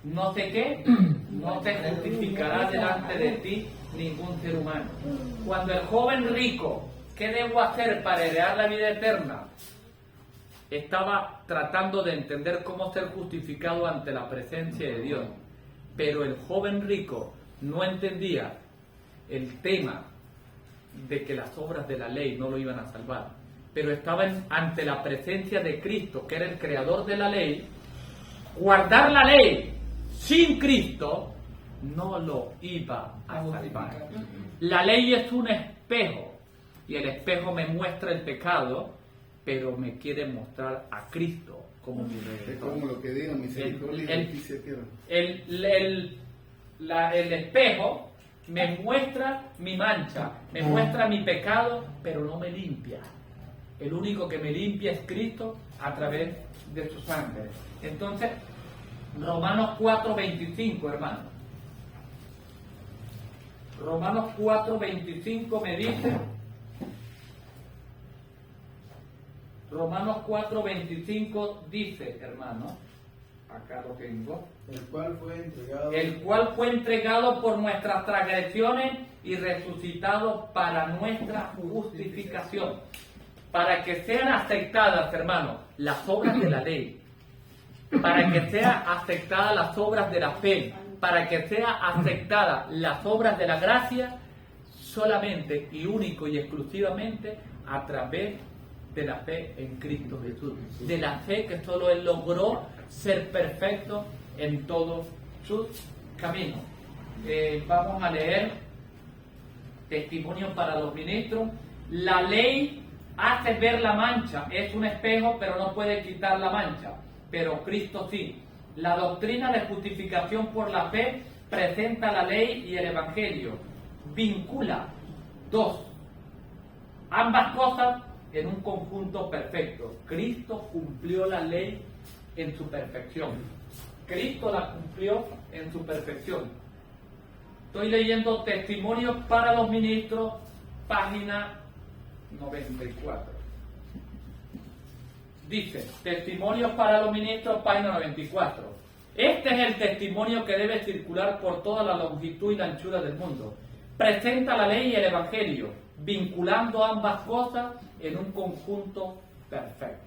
No sé qué, no se justificará delante de ti ningún ser humano. Cuando el joven rico, ¿qué debo hacer para heredar la vida eterna?, estaba tratando de entender cómo ser justificado ante la presencia de Dios. Pero el joven rico no entendía el tema de que las obras de la ley no lo iban a salvar. Pero estaba ante la presencia de Cristo, que era el creador de la ley. Guardar la ley sin Cristo no lo iba a salvar. La ley es un espejo y el espejo me muestra el pecado, pero me quiere mostrar a Cristo como mi Es redentor. como lo que diga misericordia y justicia quiero. El espejo me muestra mi mancha, me muestra mi pecado, pero no me limpia. El único que me limpia es Cristo a través de su sangre. Entonces, Romanos 4:25, hermano. Romanos 4:25 me dice... Romanos 4:25 dice, hermano, acá lo tengo, el cual fue entregado por nuestras transgresiones y resucitado para nuestra justificación, para que sean aceptadas, hermano, las obras de la ley, para que sean aceptadas las obras de la fe, para que sean aceptadas las obras de la gracia, solamente y único y exclusivamente a través de la fe en Cristo Jesús, de la fe que solo Él logró ser perfecto en todos sus caminos. Vamos a leer Testimonio para los ministros. La ley hace ver la mancha, es un espejo, pero no puede quitar la mancha, pero Cristo sí. La doctrina de justificación por la fe presenta la ley y el evangelio, vincula ambas cosas en un conjunto perfecto. Cristo cumplió la ley en su perfección. Cristo la cumplió en su perfección. Estoy leyendo Testimonios para los ministros, página 94. Dice, Testimonios para los ministros, página 94. Este es el testimonio que debe circular por toda la longitud y la anchura del mundo. Presenta la ley y el evangelio, vinculando ambas cosas en un conjunto perfecto.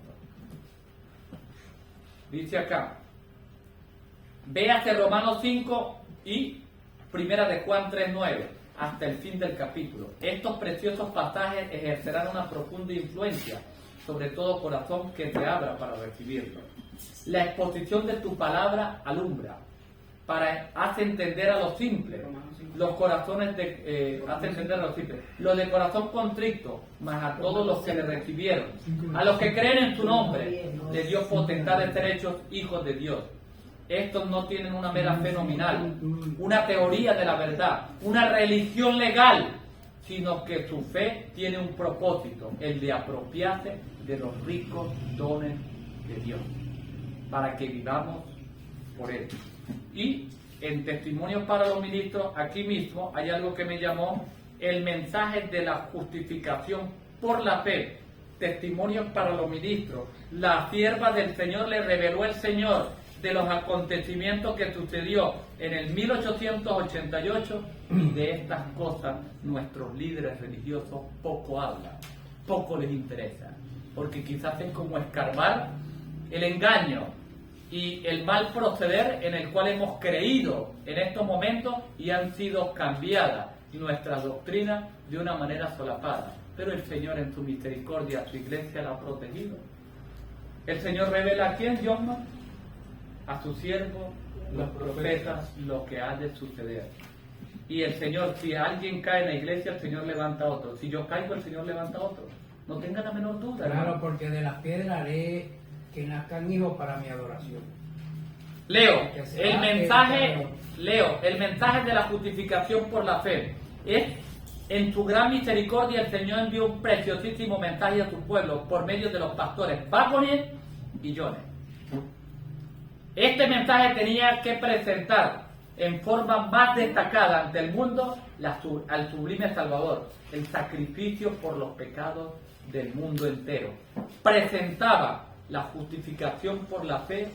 Dice acá, véase Romanos 5 y Primera de Juan 3:9 hasta el fin del capítulo. Estos preciosos pasajes ejercerán una profunda influencia sobre todo corazón que se abra para recibirlo. La exposición de tu palabra alumbra, hace entender a los simples, los corazones hace entender a los simples, los de corazón contrito, mas a todos los que le recibieron, a los que creen en su nombre, le dio potestad de ser hechos hijos de Dios. Estos no tienen una mera fe nominal, una teoría de la verdad, una religión legal, sino que su fe tiene un propósito, el de apropiarse de los ricos dones de Dios, para que vivamos por él. Y en Testimonios para los Ministros, aquí mismo hay algo que me llamó el mensaje de la justificación por la fe. Testimonios para los Ministros. La sierva del Señor le reveló el Señor de los acontecimientos que sucedió en el 1888, y de estas cosas nuestros líderes religiosos poco hablan, poco les interesa, porque quizás es como escarbar el engaño y el mal proceder en el cual hemos creído en estos momentos y han sido cambiadas nuestras doctrinas de una manera solapada. Pero el Señor en su misericordia a su iglesia la ha protegido. El Señor revela a quién, Diosma, a sus siervos, los profetas, lo que ha de suceder. Y el Señor, si alguien cae en la iglesia, el Señor levanta a otro. Si yo caigo, el Señor levanta a otro. No tengan la menor duda. Claro, hermano. porque de las piedras haré que nazcan hijos para mi adoración. Leo, Que sea el mensaje, eterno. Leo, el mensaje de la justificación por la fe es: en su gran misericordia el Señor envió un preciosísimo mensaje a su pueblo por medio de los pastores Baconiel y Jones. Este mensaje tenía que presentar en forma más destacada ante el mundo al sublime Salvador, el sacrificio por los pecados del mundo entero. Presentaba la justificación por la fe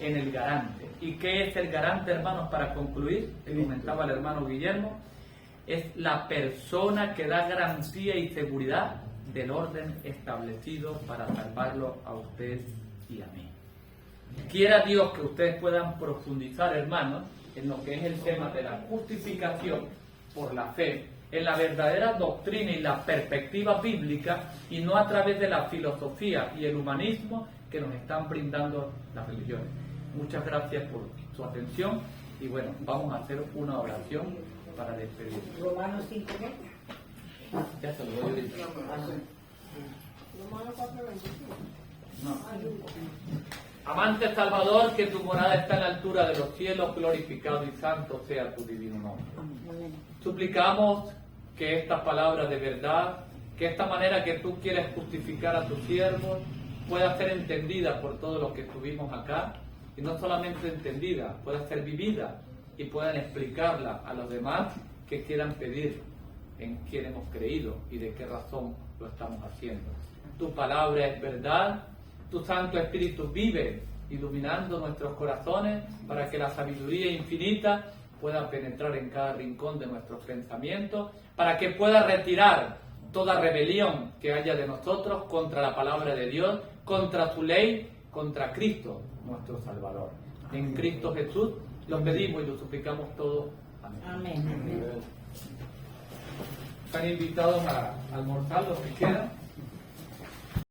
en el garante. ¿Y qué es el garante, hermanos, para concluir? Que comentaba el hermano Guillermo. Es la persona que da garantía y seguridad del orden establecido para salvarlo a usted y a mí. Quiera Dios que ustedes puedan profundizar, hermanos, en lo que es el tema de la justificación por la fe, en la verdadera doctrina y la perspectiva bíblica, y no a través de la filosofía y el humanismo que nos están brindando las religiones. Muchas gracias por su atención y bueno, vamos a hacer una oración para despedir. Romanos 5, ¿qué? Ya se lo voy a decir. Romanos 4:25. No. Amante Salvador, que tu morada está en la altura de los cielos, glorificado y santo sea tu divino nombre. Suplicamos que esta palabra de verdad, que esta manera que tú quieres justificar a tus siervos, pueda ser entendida por todos los que estuvimos acá, y no solamente entendida, pueda ser vivida y puedan explicarla a los demás que quieran pedir en quién hemos creído y de qué razón lo estamos haciendo. Tu palabra es verdad, tu Santo Espíritu vive iluminando nuestros corazones para que la sabiduría infinita pueda penetrar en cada rincón de nuestros pensamientos, para que pueda retirar toda rebelión que haya de nosotros contra la palabra de Dios, contra su ley, contra Cristo, nuestro Salvador. En Cristo Jesús lo pedimos y lo suplicamos todos. Amén. Amén. Están invitados a almorzar los que quieran.